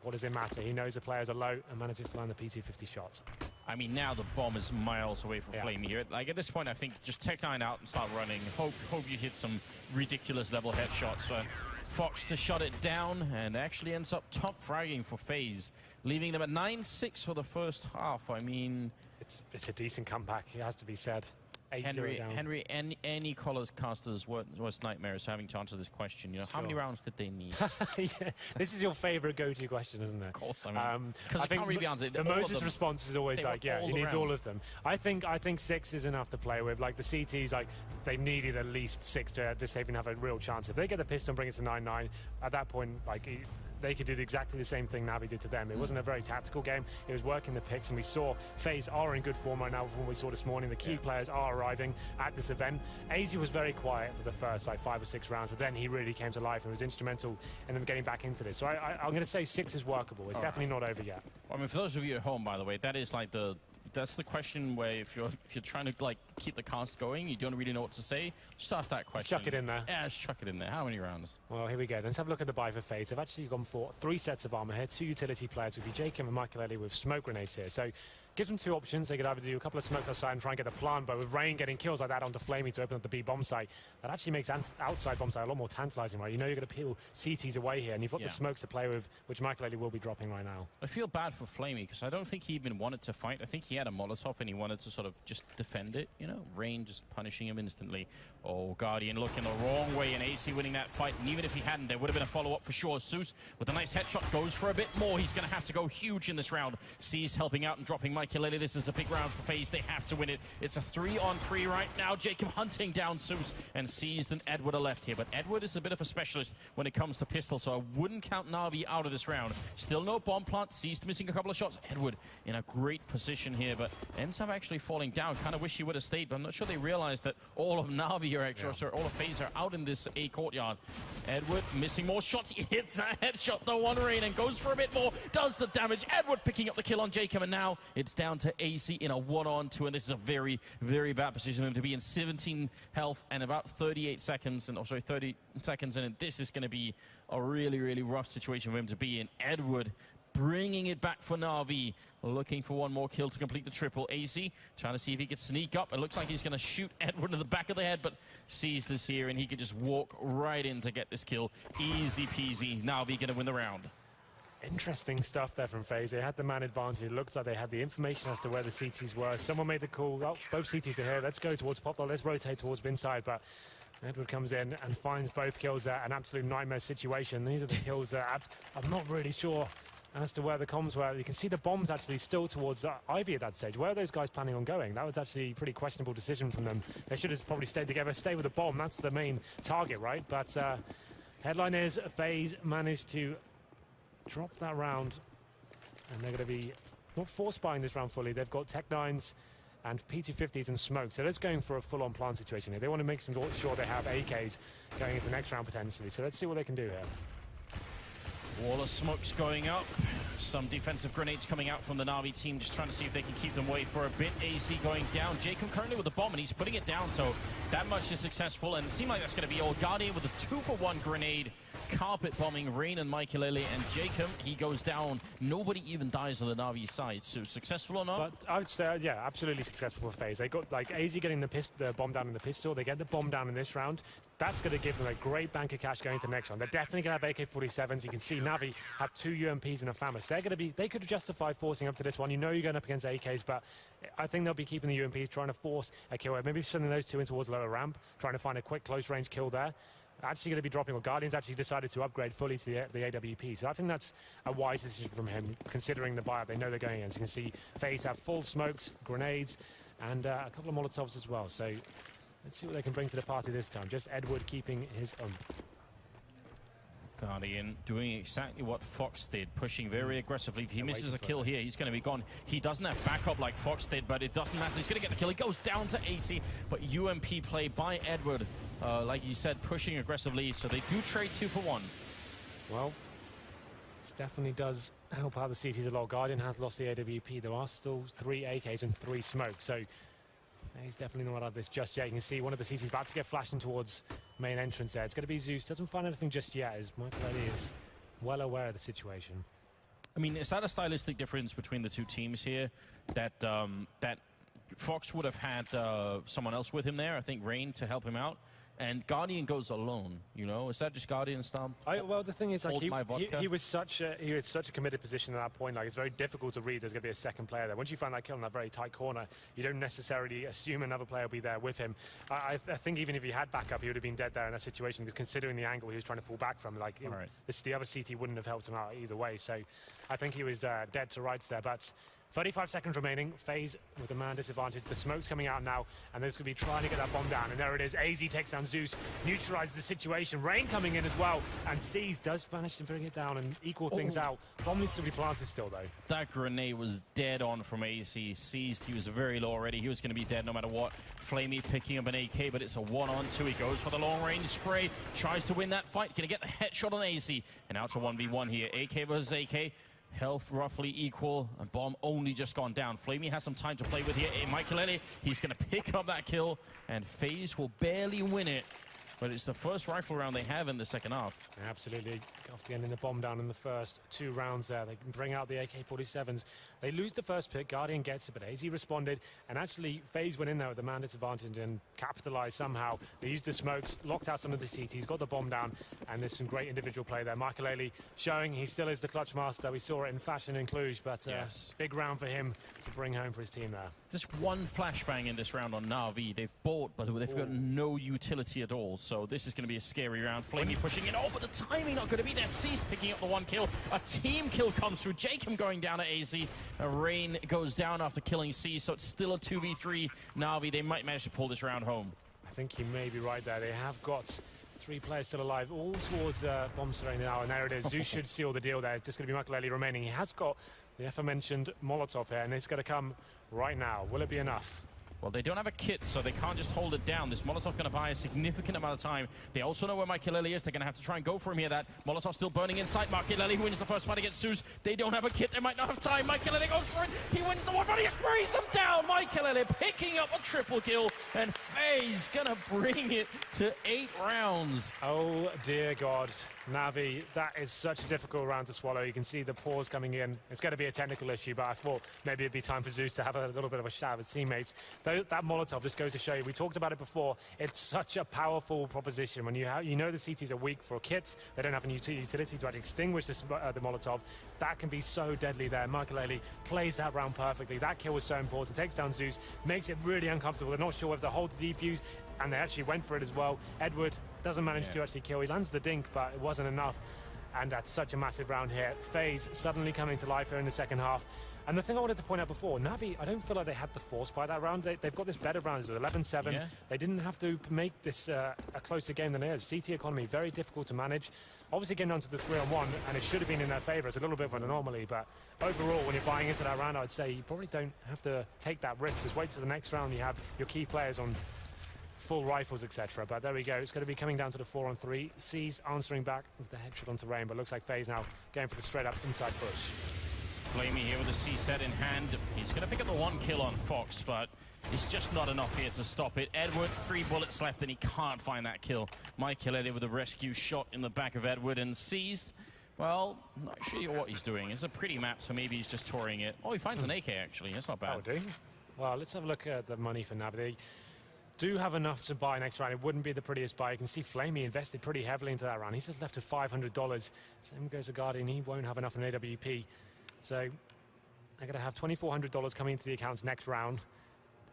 Speaker 1: what does it matter? He knows the players are low and manages to land the P250 shots.
Speaker 2: I mean, now the bomb is miles away from Flamey here. Like, at this point, I think just take 9 out and start running. Hope you hit some ridiculous level headshots. Fox to shut it down, and actually ends up top fragging for FaZe, leaving them at 9-6 for the first half. I mean,
Speaker 1: it's a decent comeback, it has to be said.
Speaker 2: Henry, any colors casters' worst nightmares having to answer this question. You know, how many rounds did they need?
Speaker 1: Yeah, this is your favorite go-to question, isn't it?
Speaker 2: Of course, I mean, because I can't really be answered.
Speaker 1: The Moses response is always like, yeah, he needs all of them. I think 6 is enough to play with. Like the CTs, like they needed at least 6 to just even have a real chance. If they get the pistol and bring it to 9-9, at that point, like they could do exactly the same thing Navi did to them. It wasn't a very tactical game. It was working the picks, and we saw FaZe are in good form right now from what we saw this morning. The key players are arriving at this event. AZ was very quiet for the first 5 or 6 rounds, but then he really came to life and was instrumental in them getting back into this. So I'm going to say 6 is workable. It's definitely not over yet.
Speaker 2: I mean, for those of you at home, by the way, that is like that's the question where if you're trying to like keep the cast going, you don't really know what to say, just ask that question.
Speaker 1: Just chuck it in there.
Speaker 2: Yeah, just chuck it in there. How many rounds? Well,
Speaker 1: here we go. Let's have a look at the buy for FaZe. They've actually gone for 3 sets of armor here, 2 utility players with Jacob and Michael Ellie with smoke grenades here. So gives them two options. They could either do a couple of smokes outside and try and get the plant, but with Rain getting kills like that onto Flamey to open up the B bomb site, that actually makes outside bomb site a lot more tantalizing, right? You know you're going to peel CTs away here, and you've got the smokes to play with, which Michael will be dropping right now.
Speaker 2: I feel bad for Flamey because I don't think he even wanted to fight. I think he had a Molotov and he wanted to sort of just defend it, you know? Rain just punishing him instantly. Oh, Guardian looking the wrong way, and AC winning that fight, and even if he hadn't, there would have been a follow-up for sure. Zeus with a nice headshot goes for a bit more. He's going to have to go huge in this round. C's helping out and dropping Michael. This is a big round for FaZe. They have to win it. It's a 3-on-3 right now. Jacob hunting down Zeus, and Seized and Edward are left here. But Edward is a bit of a specialist when it comes to pistol, so I wouldn't count Na'Vi out of this round. Still no bomb plant. Seized missing a couple of shots. Edward in a great position here, but ends up actually falling down. Kind of wish he would have stayed, but I'm not sure they realized that all of Na'Vi are actually, all of FaZe are out in this A courtyard. Edward missing more shots. He hits a headshot, the one Rain, and goes for a bit more. Does the damage. Edward picking up the kill on Jacob, and now it's down to AC in a 1-on-2, and this is a very, very bad position for him to be in. 17 health and about 38 seconds, and 30 seconds, and this is going to be a really, really rough situation for him to be in. Edward bringing it back for Na'Vi, looking for one more kill to complete the triple. AC trying to see if he can sneak up. It looks like he's going to shoot Edward in the back of the head, but Seized this here, and he can just walk right in to get this kill. Easy peasy. Na'Vi going to win the round.
Speaker 1: Interesting stuff there from FaZe. They had the man advantage. It looks like they had the information as to where the CTs were. Someone made the call. Oh, both CTs are here. Let's go towards Poplar. Let's rotate towards Vincere. But Edward comes in and finds both kills there. An absolute nightmare situation. These are the kills that I'm not really sure as to where the comms were. You can see the bombs actually still towards Ivy at that stage. Where are those guys planning on going? That was actually a pretty questionable decision from them. They should have probably stayed together, stay with the bomb. That's the main target, right? But headline is FaZe managed to drop that round, and they're going to be not force buying this round fully. They've got Tech-9s and P250s and smoke, so they're just going for a full-on plant situation here. They want to make sure they have AKs going into the next round potentially, so let's see what they can do here.
Speaker 2: Wall of smokes going up. Some defensive grenades coming out from the Na'Vi team, just trying to see if they can keep them away for a bit. AC going down. Jacob currently with the bomb, and he's putting it down, so that much is successful, and it seems like that's going to be all. Guardian with a 2-for-1 grenade. Carpet bombing Rain and Michael, and Jacob, he goes down. Nobody even dies on the Na'Vi side, so successful or not?
Speaker 1: But I would say, yeah, absolutely successful for FaZe. They got, like, AZ getting the bomb down in the pistol. They get the bomb down in this round. That's going to give them a great bank of cash going into the next round. They're definitely going to have AK-47s. You can see Na'Vi have 2 UMPs and a FAMAS. They're going to be, they could justify forcing up to this one. You know you're going up against AKs, but I think they'll be keeping the UMPs, trying to force a kill. Maybe sending those 2 in towards the lower ramp, trying to find a quick close-range kill there. Actually going to be dropping, or Guardians actually decided to upgrade fully to the AWP. So I think that's a wise decision from him, considering the buyout they know they're going against. You can see FaZe have full smokes, grenades, and a couple of Molotovs as well. So let's see what they can bring to the party this time. Just Edward keeping his own.
Speaker 2: Guardian doing exactly what Fox did, pushing very aggressively. If he misses a kill here, he's going to be gone. He doesn't have backup like Fox did, but it doesn't matter. He's going to get the kill. He goes down to AC, but UMP play by Edward. Like you said, pushing aggressively, so they do trade 2-for-1.
Speaker 1: Well, this definitely does help out the CTs a lot. Guardian has lost the AWP. There are still 3 AKs and 3 smokes, so he's definitely not out of this just yet. You can see one of the CTs about to get flashed in towards main entrance there. It's going to be Zeus. Doesn't find anything just yet, as Michael is well aware of the situation.
Speaker 2: I mean, is that a stylistic difference between the 2 teams here? That that Fox would have had someone else with him there, I think Rain, to help him out. And Guardian goes alone, you know? Is that just Guardian style?
Speaker 1: Well, the thing is, like, he was such a committed position at that point. Like, it's very difficult to read. There's going to be a second player there. Once you find that kill in that very tight corner, you don't necessarily assume another player will be there with him. I think even if he had backup, he would have been dead there in that situation, because considering the angle he was trying to fall back from, like, the other CT wouldn't have helped him out either way. So I think he was dead to rights there. But 35 seconds remaining. FaZe with a man disadvantage. The smoke's coming out now, and they're going to be trying to get that bomb down. And there it is. AZ takes down Zeus, neutralizes the situation. Rain coming in as well, and Seized does manage to bring it down and equal things out. Bomb needs to be planted still, though.
Speaker 2: That grenade was dead on from AC. Seized, he was very low already. He was going to be dead no matter what. Flamey picking up an AK, but it's a 1-on-2. He goes for the long-range spray, tries to win that fight. Going to get the headshot on AC. And out to 1v1 here. AK versus AK. Health roughly equal, and bomb only just gone down. Flamey has some time to play with here. Michael, he's going to pick up that kill, and FaZe will barely win it. but it's the first rifle round they have in the second half.
Speaker 1: Absolutely. After getting the bomb down in the first 2 rounds there, they can bring out the AK-47s. They lose the first pick, Guardian gets it, but AZ responded, and actually FaZe went in there with the man disadvantage and capitalized somehow. They used the smokes, locked out some of the CTs, got the bomb down, and there's some great individual play there. Michael showing he still is the clutch master. We saw it in fashion in Cluj, but big round for him to bring home for his team there.
Speaker 2: Just one flashbang in this round on Na'Vi. They've bought, but they've got no utility at all. So this is going to be a scary round. Flamey pushing in. Oh, but the timing not going to be there. Cease picking up the 1 kill. A team kill comes through. Jacob going down at AZ. Rain goes down after killing C, so it's still a 2v3. Na'Vi, they might manage to pull this round home.
Speaker 1: I think you may be right there. They have got 3 players still alive, all towards Bomb Serene now, and there it is. Zeus should seal the deal there. It's just going to be Michael remaining. He has got the aforementioned Molotov here, and it's going to come right now. Will it be enough?
Speaker 2: Well, they don't have a kit, so they can't just hold it down. This Molotov going to buy a significant amount of time. They also know where Michael is. They're going to have to try and go for him here. That Molotov still burning inside. Michael wins the first fight against Zeus. They don't have a kit. They might not have time. Michael goes for it. He wins the one, but he sprays him down. Michael picking up a triple kill, and FaZe going to bring it to 8 rounds.
Speaker 1: Oh, dear God. Navi, that is such a difficult round to swallow. You can see the pause coming in. It's going to be a technical issue, but I thought maybe it'd be time for Zeus to have a little bit of a shout at his teammates. That Molotov just goes to show you, we talked about it before, it's such a powerful proposition. When you know the CTs are weak for kits, they don't have any utility to actually extinguish this, the Molotov, that can be so deadly there. Michael plays that round perfectly. That kill was so important. Takes down Zeus, makes it really uncomfortable. They're not sure whether to hold the defuse, and they actually went for it as well. Edward doesn't manage to actually kill. He lands the dink, but it wasn't enough. And that's such a massive round here. FaZe suddenly coming to life here in the second half. And the thing I wanted to point out before, Navi, I don't feel like they had the force by that round. They've got this better round, 11-7.
Speaker 2: Yeah.
Speaker 1: They didn't have to make this a closer game than it is. CT economy, very difficult to manage. Obviously getting down to the 3-on-1, and it should have been in their favor. It's a little bit of an anomaly, but overall, when you're buying into that round, I'd say you probably don't have to take that risk. Just wait till the next round. You have your key players on full rifles, etc. But there we go. It's going to be coming down to the 4-on-3. Seized answering back with the headshot onto Rain, but looks like FaZe now going for the straight up inside push.
Speaker 2: Flamey here with a C set in hand. He's going to pick up the 1 kill on Fox, but it's just not enough here to stop it. Edward, 3 bullets left, and he can't find that kill. Michael with a rescue shot in the back of Edward, and Seized, well, not sure what he's doing. It's a pretty map, so maybe he's just touring it. Oh, he finds an AK, actually. That's not bad.
Speaker 1: Oh, do? Well, let's have a look at the money for Navi. They do have enough to buy next round. It wouldn't be the prettiest buy. You can see Flamey invested pretty heavily into that round. He's just left with $500. Same goes for Guardian. He won't have enough in AWP. So they're going to have $2,400 coming into the accounts next round.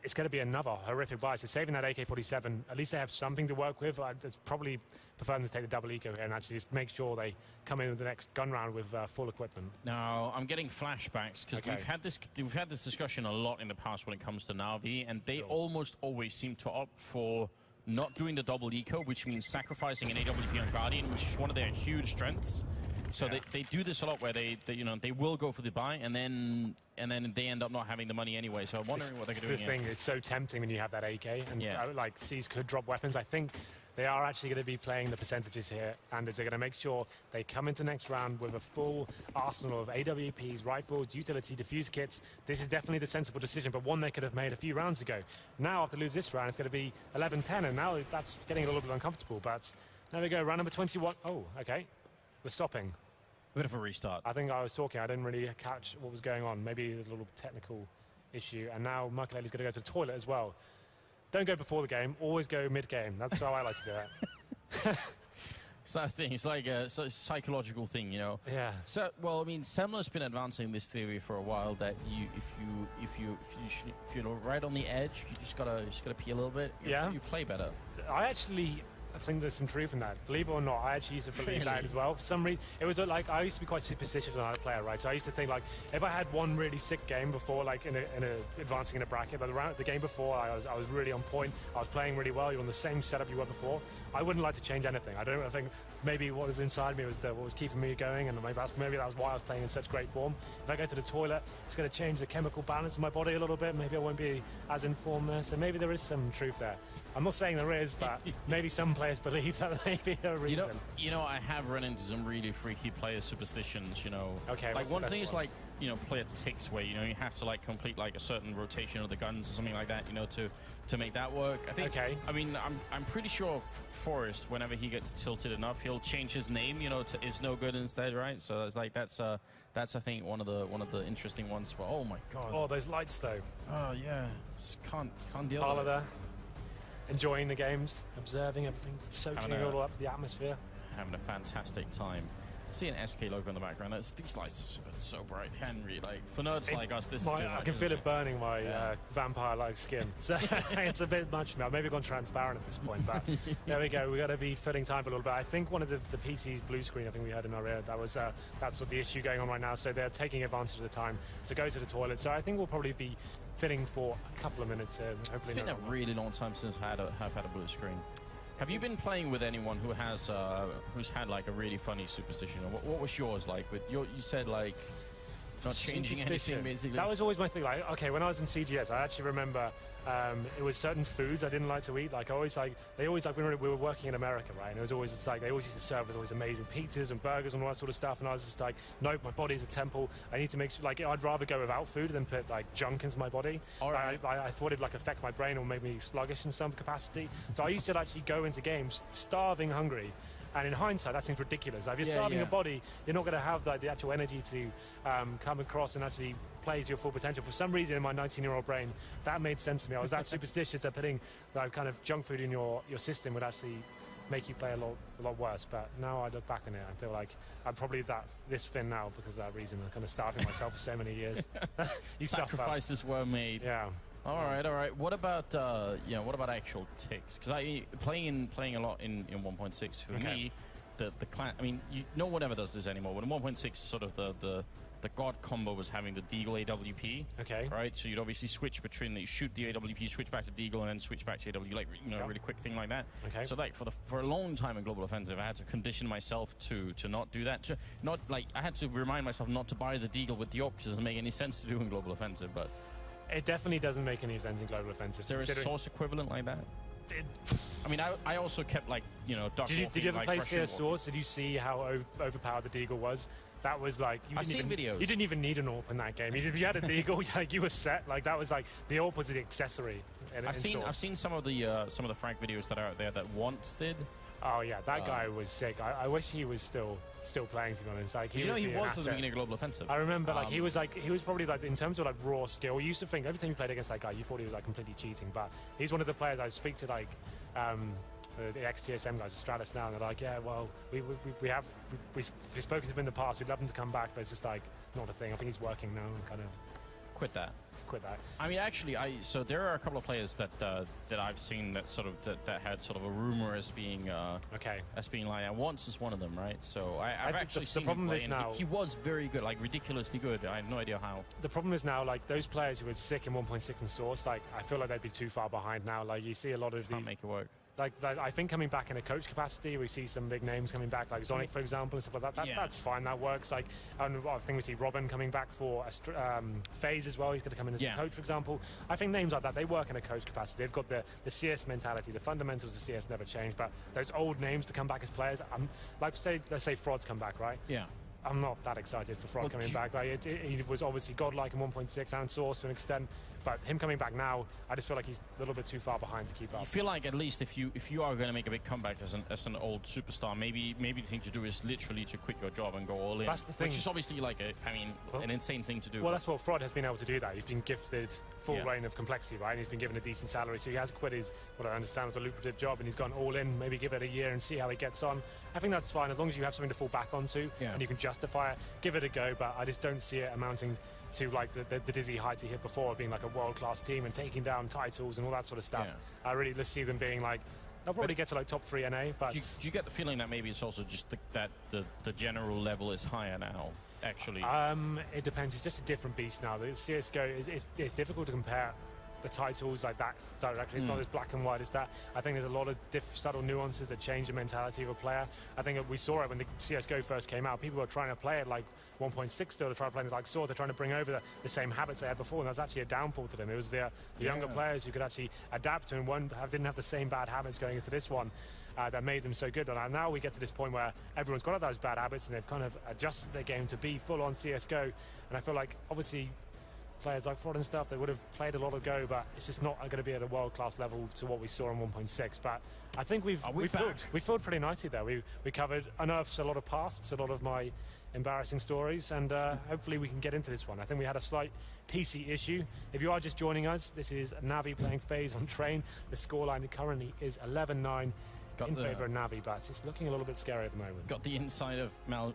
Speaker 1: It's going to be another horrific buy. So saving that AK-47, at least they have something to work with. I'd probably prefer them to take the double eco here and actually just make sure they come in with the next gun round with full equipment.
Speaker 2: Now, I'm getting flashbacks because we've had this discussion a lot in the past when it comes to Na'Vi, and they almost always seem to opt for not doing the double eco, which means sacrificing an AWP on Guardian, which is one of their huge strengths. So they do this a lot where they will go for the buy and then they end up not having the money anyway. So I'm wondering what they're doing.
Speaker 1: The thing, it's so tempting when you have that AK and like C's could drop weapons. I think they are actually going to be playing the percentages here, and they're going to make sure they come into next round with a full arsenal of AWPs, rifles, utility, defuse kits. This is definitely the sensible decision, but one they could have made a few rounds ago. Now, after lose this round, it's going to be 11-10, and now that's getting a little bit uncomfortable. But there we go, round number 21. Oh, okay. We're stopping.
Speaker 2: A bit of a restart.
Speaker 1: I think I was talking. I didn't really catch what was going on. Maybe there's a little technical issue. And now Michael is going to go to the toilet as well. Don't go before the game. Always go mid-game. That's how I like to do it.
Speaker 2: It's that thing. It's like a psychological thing, you know.
Speaker 1: Yeah.
Speaker 2: So, well, I mean, Semler's been advancing this theory for a while that if you're right on the edge, you just gotta pee a little bit. You play better.
Speaker 1: I think there's some truth in that. Believe it or not, I actually used to believe that as well. For some reason, it was like I used to be quite superstitious when I was a player, right? So I used to think like if I had one really sick game before, like in advancing in a bracket, but the game before I was really on point. I was playing really well. You're on the same setup you were before. I wouldn't like to change anything. I think maybe what was inside me was what was keeping me going, and maybe that was why I was playing in such great form. If I go to the toilet, it's going to change the chemical balance of my body a little bit. Maybe I won't be as in form there. So maybe there is some truth there. I'm not saying there is, but maybe some players believe that may be a reason.
Speaker 2: I have run into some really freaky player superstitions,
Speaker 1: Okay,
Speaker 2: like one thing is like, player ticks where, you have to like complete like a certain rotation of the guns or something like that, to make that work. I think,
Speaker 1: okay.
Speaker 2: I mean, I'm pretty sure Forrest, whenever he gets tilted enough, he'll change his name, to Is No Good instead, right? So it's like, that's I think one of the interesting ones for, oh my God.
Speaker 1: Oh, those lights though.
Speaker 2: Oh yeah, just can't deal
Speaker 1: Parlor
Speaker 2: with it.
Speaker 1: there. Enjoying the games, observing everything, soaking it all up, the atmosphere.
Speaker 2: Having a fantastic time. See an SK logo in the background. These lights are so bright, Henry. Like for nerds like us, this is too much.
Speaker 1: I can feel it burning my vampire-like skin. So it's a bit much now. Maybe gone transparent at this point, but there we go. We got to be filling time for a little bit. I think one of the PC's blue screen, I think we had in our ear, that's what the issue going on right now. So they're taking advantage of the time to go to the toilet. So I think we'll probably be filling for a couple of minutes. Hopefully,
Speaker 2: it's been a really long time since I've had a blue screen. Have you been playing with anyone who has who's had like a really funny superstition? Or what was yours like? With you said like not changing anything basically.
Speaker 1: That was always my thing. Like, okay, when I was in CGS, I actually remember it was certain foods I didn't like to eat. Like they always when we were working in America, right? And it was always they always used to serve us always amazing pizzas and burgers and all that sort of stuff. And I was just like, nope, my body's a temple. I need to make sure. Like I'd rather go without food than put like junk into my body.
Speaker 2: All right.
Speaker 1: I thought it'd like affect my brain or make me sluggish in some capacity. So I used to actually go into games starving hungry. And in hindsight, that seems ridiculous. If you're starving your body, you're not going to have the actual energy to come across and actually play to your full potential. For some reason, in my 19-year-old brain, that made sense to me. I was that superstitious that putting that kind of junk food in your system would actually make you play a lot worse. But now I look back on it, I feel like I'm probably this thin now because of that reason. I'm kind of starving myself for so many years.
Speaker 2: Sacrifices were made.
Speaker 1: Yeah.
Speaker 2: All right. What about what about actual ticks? Because I playing a lot in 1.6 for me, the clan. I mean, no one ever does this anymore. But in 1.6, sort of the god combo was having the Deagle AWP.
Speaker 1: Okay.
Speaker 2: Right. So you'd obviously switch between you shoot the AWP, switch back to Deagle, and then switch back to AWP, like a really quick thing like that.
Speaker 1: Okay.
Speaker 2: So like for a long time in Global Offensive, I had to condition myself to not do that. I had to remind myself not to buy the Deagle with the op because it doesn't make any sense to do in Global Offensive, but.
Speaker 1: It definitely doesn't make any sense in Global Offensive.
Speaker 2: Is there a source equivalent like that? I mean, I also kept like, duck
Speaker 1: Did you ever
Speaker 2: like
Speaker 1: play CS Source? Did you see how overpowered the Deagle was? That was like
Speaker 2: I've seen videos.
Speaker 1: You didn't even need an AWP in that game. If you had a Deagle, like you were set. Like that was like the AWP was the accessory.
Speaker 2: I've seen some of the Frank videos that are out there that once did.
Speaker 1: Oh yeah, that guy was sick. I wish he was still playing, to be honest. Like
Speaker 2: he was at the beginning of Global Offensive.
Speaker 1: I remember he was probably like in terms of like raw skill. You used to think every time you played against that guy, you thought he was like completely cheating. But he's one of the players I speak to like the ex-TSM guys, Stratus now, and they're like, yeah, well, we've spoken to him in the past. We'd love him to come back, but it's just like not a thing. I think he's working now and kind of.
Speaker 2: Quit that. I mean, actually, so there are a couple of players that I've seen that sort of that had sort of a rumor as being like that. Once is one of them, right? So I've actually seen. The problem is now he was very good, like ridiculously good. I have no idea how. The
Speaker 1: problem is now, like those players who were sick in 1.6 and Source, like I feel like they'd be too far behind now. Like you see a lot of
Speaker 2: Can't make it work.
Speaker 1: Like I think coming back in a coach capacity, we see some big names coming back, like Zonic, for example, and stuff like that. That's fine. That works. Like, I think we see Robin coming back for FaZe as well. He's going to come in as a coach, for example. I think names like that, they work in a coach capacity. They've got the CS mentality. The fundamentals of CS never change. But those old names to come back as players, let's say Fraud's come back, right?
Speaker 2: Yeah.
Speaker 1: I'm not that excited for Fraud coming back. Like he was obviously godlike in 1.6 and Source to an extent, but him coming back now, I just feel like he's a little bit too far behind to keep up.
Speaker 2: You feel like at least if you are going to make a big comeback as an old superstar, maybe the thing to do is literally to quit your job and go all in. That's the thing. Which is obviously like an insane thing to do.
Speaker 1: Well, that's what Fraud has been able to do. That he's been gifted full reign of complexity, right? And he's been given a decent salary, so he has quit his what I understand was a lucrative job, and he's gone all in. Maybe give it a year and see how he gets on. I think that's fine as long as you have something to fall back onto and you can justify it. Give it a go, but I just don't see it amounting to like the dizzy heights he hit before, being like a world-class team and taking down titles and all that sort of stuff. I really just see them being like they'll probably get to like top 3 NA. But
Speaker 2: do you get the feeling that maybe it's also just that the general level is higher now? Actually,
Speaker 1: it depends. It's just a different beast now. The CS:GO is difficult to compare the titles like that directly. It's not as black and white as that. I think there's a lot of subtle nuances that change the mentality of a player. I think that we saw it when the CSGO first came out. People were trying to play it like 1.6 still to try to play it like Swords. They're trying to bring over the same habits they had before, and that's actually a downfall to them. It was the younger players who could actually adapt to and didn't have the same bad habits going into this one. That made them so good. And now we get to this point where everyone's got those bad habits and they've kind of adjusted their game to be full on CSGO. And I feel like obviously players like Fraud and stuff, they would have played a lot of Go, but it's just not going to be at a world-class level to what we saw in 1.6. But I think we filled pretty nicely there. We covered, unearthed a lot of pasts, a lot of my embarrassing stories, and hopefully we can get into this one. I think we had a slight PC issue. If you are just joining us, this is Navi playing FaZe on Train. The scoreline currently is 11-9. In favor of Navi, but it's looking a little bit scary at the moment.
Speaker 2: Got the inside of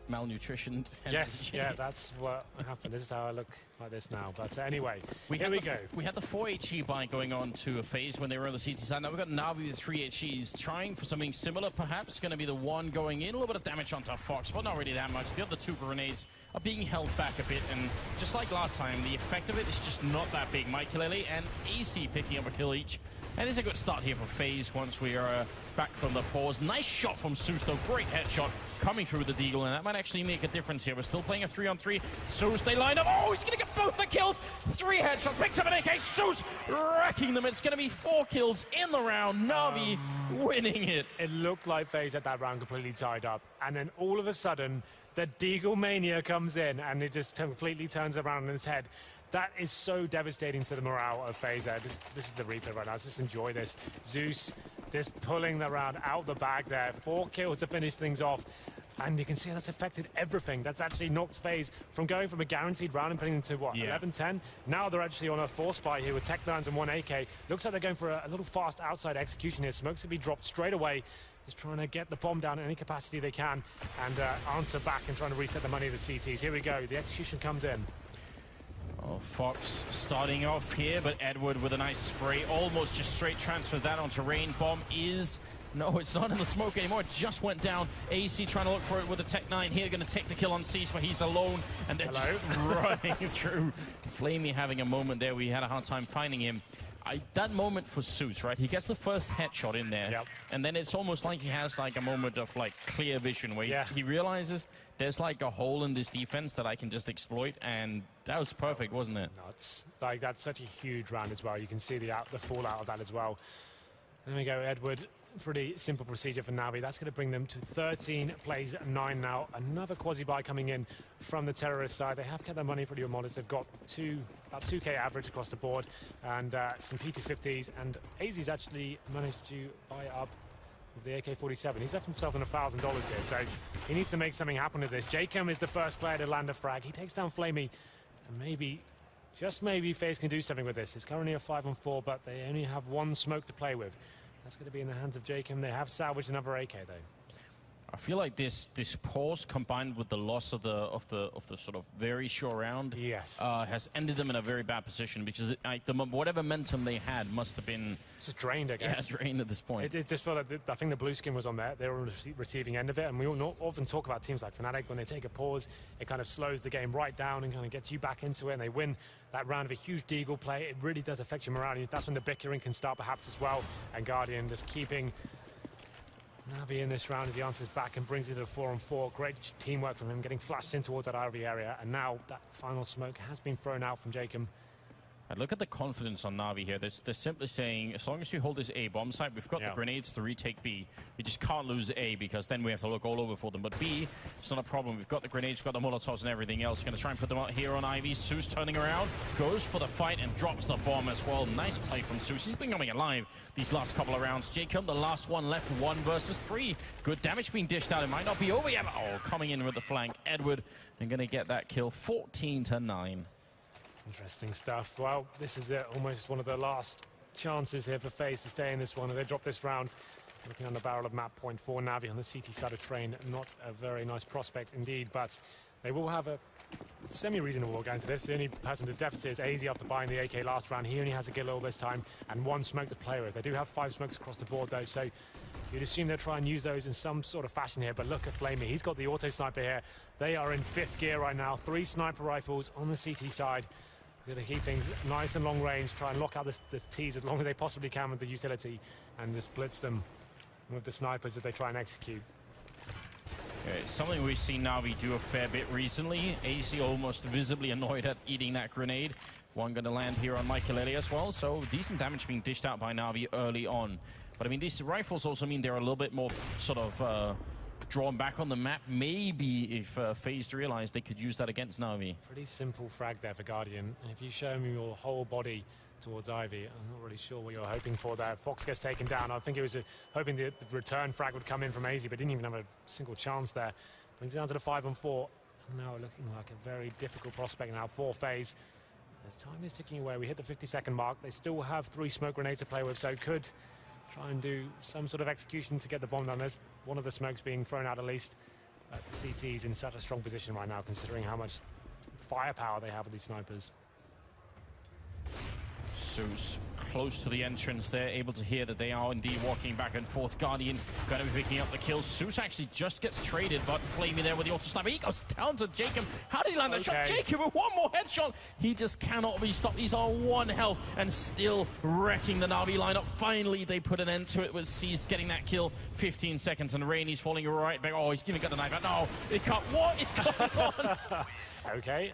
Speaker 2: malnutrition.
Speaker 1: Yes, yeah, that's what happened. This is how I look like this now. But anyway, here we go.
Speaker 2: We had the 4 HE buy going on to a FaZe when they were on the CT side. Now we've got Navi with 3 HEs trying for something similar, perhaps. Going to be the one going in. A little bit of damage onto Fox, but not really that much. The other 2 grenades are being held back a bit, and just like last time, the effect of it is just not that big. Mikelele and AC picking up a kill each. And it's a good start here for FaZe once we are back from the pause. Nice shot from Zeus, though. Great headshot coming through the Deagle, and that might actually make a difference here. We're still playing a 3-on-3. Zeus, they line up. Oh, he's going to get both the kills. 3 headshots. Picks up an AK. Zeus wrecking them. It's going to be 4 kills in the round. Navi winning it.
Speaker 1: It looked like FaZe had that round completely tied up. And then all of a sudden, the Deagle mania comes in, and it just completely turns around in his head. That is so devastating to the morale of FaZe. This is the replay right now. Let's just enjoy this. Zeus just pulling the round out the bag there. 4 kills to finish things off. And you can see that's affected everything. That's actually knocked FaZe from going from a guaranteed round and putting them to, what, 11-10? Now they're actually on a 4 spy here with Tech9s and 1 AK. Looks like they're going for a little fast outside execution here. Smokes to be dropped straight away. Just trying to get the bomb down in any capacity they can and answer back and trying to reset the money of the CTs. Here we go. The execution comes in.
Speaker 2: Oh, Fox starting off here, but Edward with a nice spray. Almost just straight transfer that onto Rain. Bomb is... No, it's not in the smoke anymore. It just went down. AC trying to look for it with a Tech9 here. Going to take the kill on Cease, but he's alone. And they're just running through. Flamey having a moment there. We had a hard time finding him. That moment for Zeus, right? He gets the first headshot in there. And then it's almost like he has like a moment of like clear vision where he realizes there's like a hole in this defense that I can just exploit. And that was perfect, wasn't it?
Speaker 1: Nuts. Like, that's such a huge round as well. You can see the fallout of that as well. There we go, Edward. Pretty simple procedure for Navi. That's going to bring them to 13 plays 9 now. Another quasi-buy coming in from the terrorist side. They have kept their money pretty modest. They've got about 2K average across the board and some P250s. And AZ's actually managed to buy up with the AK-47. He's left himself in $1,000 here, so he needs to make something happen with this. Jacob is the first player to land a frag. He takes down Flamey, and maybe, just maybe, FaZe can do something with this. It's currently a 5-on-4, but they only have 1 smoke to play with. That's going to be in the hands of Jacob. They have salvaged another AK though.
Speaker 2: I feel like this pause combined with the loss of the sort of very short round has ended them in a very bad position because whatever momentum they had must have been
Speaker 1: just drained, I guess.
Speaker 2: Yeah, drained at this point.
Speaker 1: It just felt like I think the blue skin was on there. They were on the receiving end of it, and we all often talk about teams like Fnatic when they take a pause, it kind of slows the game right down and kind of gets you back into it, and they win that round of a huge Deagle play. It really does affect your morale, and that's when the bickering can start perhaps as well. And Guardian just keeping Navi in this round as he answers back and brings it to a 4-on-4. Great teamwork from him, getting flashed in towards that RV area. And now that final smoke has been thrown out from Jacob.
Speaker 2: And look at the confidence on Navi here. They're simply saying, as long as you hold this A bomb site, we've got the grenades to retake B. We just can't lose A because then we have to look all over for them. But B, it's not a problem. We've got the grenades, we've got the Molotovs and everything else. Going to try and put them out here on Ivy. Zeus turning around, goes for the fight and drops the bomb as well. Nice play from Zeus. He's been coming alive these last couple of rounds. Jacob, the last one left, 1 versus 3. Good damage being dished out. It might not be over yet. Oh, coming in with the flank. Edward, and going to get that kill, 14-9.
Speaker 1: Interesting stuff. Well, this is almost one of the last chances here for FaZe to stay in this one. And they drop this round. Looking on the barrel of map point 4, Navi on the CT side of Train. Not a very nice prospect indeed, but they will have a semi-reasonable go into this. The only person to deficit is AZ after buying the AK last round. He only has a kill all this time and 1 smoke to play with. They do have 5 smokes across the board though, so you'd assume they'll try and use those in some sort of fashion here. But look at Flamey. He's got the auto sniper here. They are in 5th gear right now. 3 sniper rifles on the CT side. They're going to keep things nice and long range, try and lock out this tease as long as they possibly can with the utility, and just blitz them with the snipers as they try and execute.
Speaker 2: It's something we've seen Na'Vi do a fair bit recently. AC almost visibly annoyed at eating that grenade. One going to land here on Michael as well, so decent damage being dished out by Na'Vi early on. But I mean, these rifles also mean they're a little bit more sort of drawn back on the map. Maybe if FaZe realized they could use that against Na'Vi.
Speaker 1: Pretty simple frag there for Guardian. And if you show him your whole body towards Ivy, I'm not really sure what you're hoping for there. Fox gets taken down. I think it was hoping the return frag would come in from AZ, but didn't even have a single chance there. Brings it down to the 5-on-4. Now looking like a very difficult prospect now for FaZe. As time is ticking away, we hit the 50-second mark. They still have 3 smoke grenades to play with, so could try and do some sort of execution to get the bomb down. There's one of the smokes being thrown out at least. CT's in such a strong position right now, considering how much firepower they have with these snipers.
Speaker 2: Zeus close to the entrance there, able to hear that they are indeed walking back and forth. Guardian going to be picking up the kills. Zeus actually just gets traded, but Flamey there with the auto sniper. He goes down to Jacob. How did he land that shot? Jacob with one more headshot. He just cannot be stopped. He's on 1 health and still wrecking the Na'Vi lineup. Finally, they put an end to it with Cease getting that kill. 15 seconds, and Rainey's falling right back. Oh, he's going to get the knife out. No, it can't. What is going on?
Speaker 1: Okay.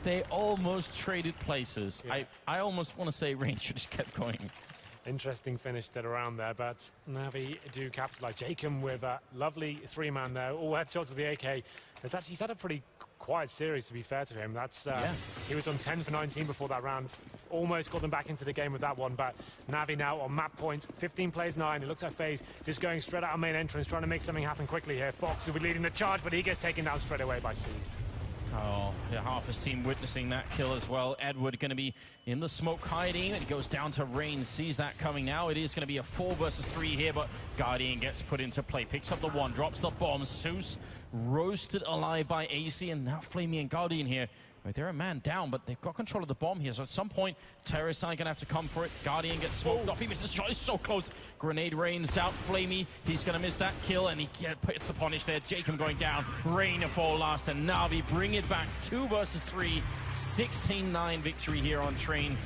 Speaker 2: They almost traded places. Yeah. I almost want to say Rain should just kept going.
Speaker 1: Interesting finish that around there, but Na'Vi do capitalize. Jacob with a lovely 3-man there. All headshots of the AK. He's had a pretty quiet series, to be fair to him. He was on 10 for 19 before that round. Almost got them back into the game with that one, but Na'Vi now on map point. 15 plays 9. It looks like FaZe just going straight out of main entrance, trying to make something happen quickly here. Fox will be leading the charge, but he gets taken down straight away by Seized.
Speaker 2: Oh, yeah, half his team witnessing that kill as well. Edward going to be in the smoke hiding. It goes down to Rain, sees that coming now. It is going to be a 4 versus 3 here, but Guardian gets put into play. Picks up the 1, drops the bomb. Zeus roasted alive by AC, and now Flamey and Guardian here. They're a man down, but they've got control of the bomb here. So at some point, Terrorist are going to have to come for it. Guardian gets smoked off. He misses the shot. He's so close. Grenade rains out. Flamey, he's going to miss that kill, and he gets the punish there. Jacob going down. Rain to fall last, and Na'Vi bring it back. 2 versus 3. 16-9 victory here on Train.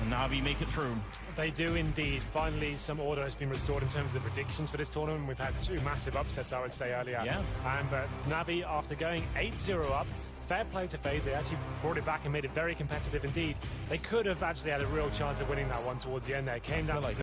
Speaker 2: And Na'Vi make it through.
Speaker 1: They do indeed. Finally, some order has been restored in terms of the predictions for this tournament. We've had 2 massive upsets, I would say, earlier.
Speaker 2: Yeah.
Speaker 1: But Na'Vi, after going 8-0 up, fair play to FaZe. They actually brought it back and made it very competitive indeed. They could have actually had a real chance of winning that one towards the end there. It came down to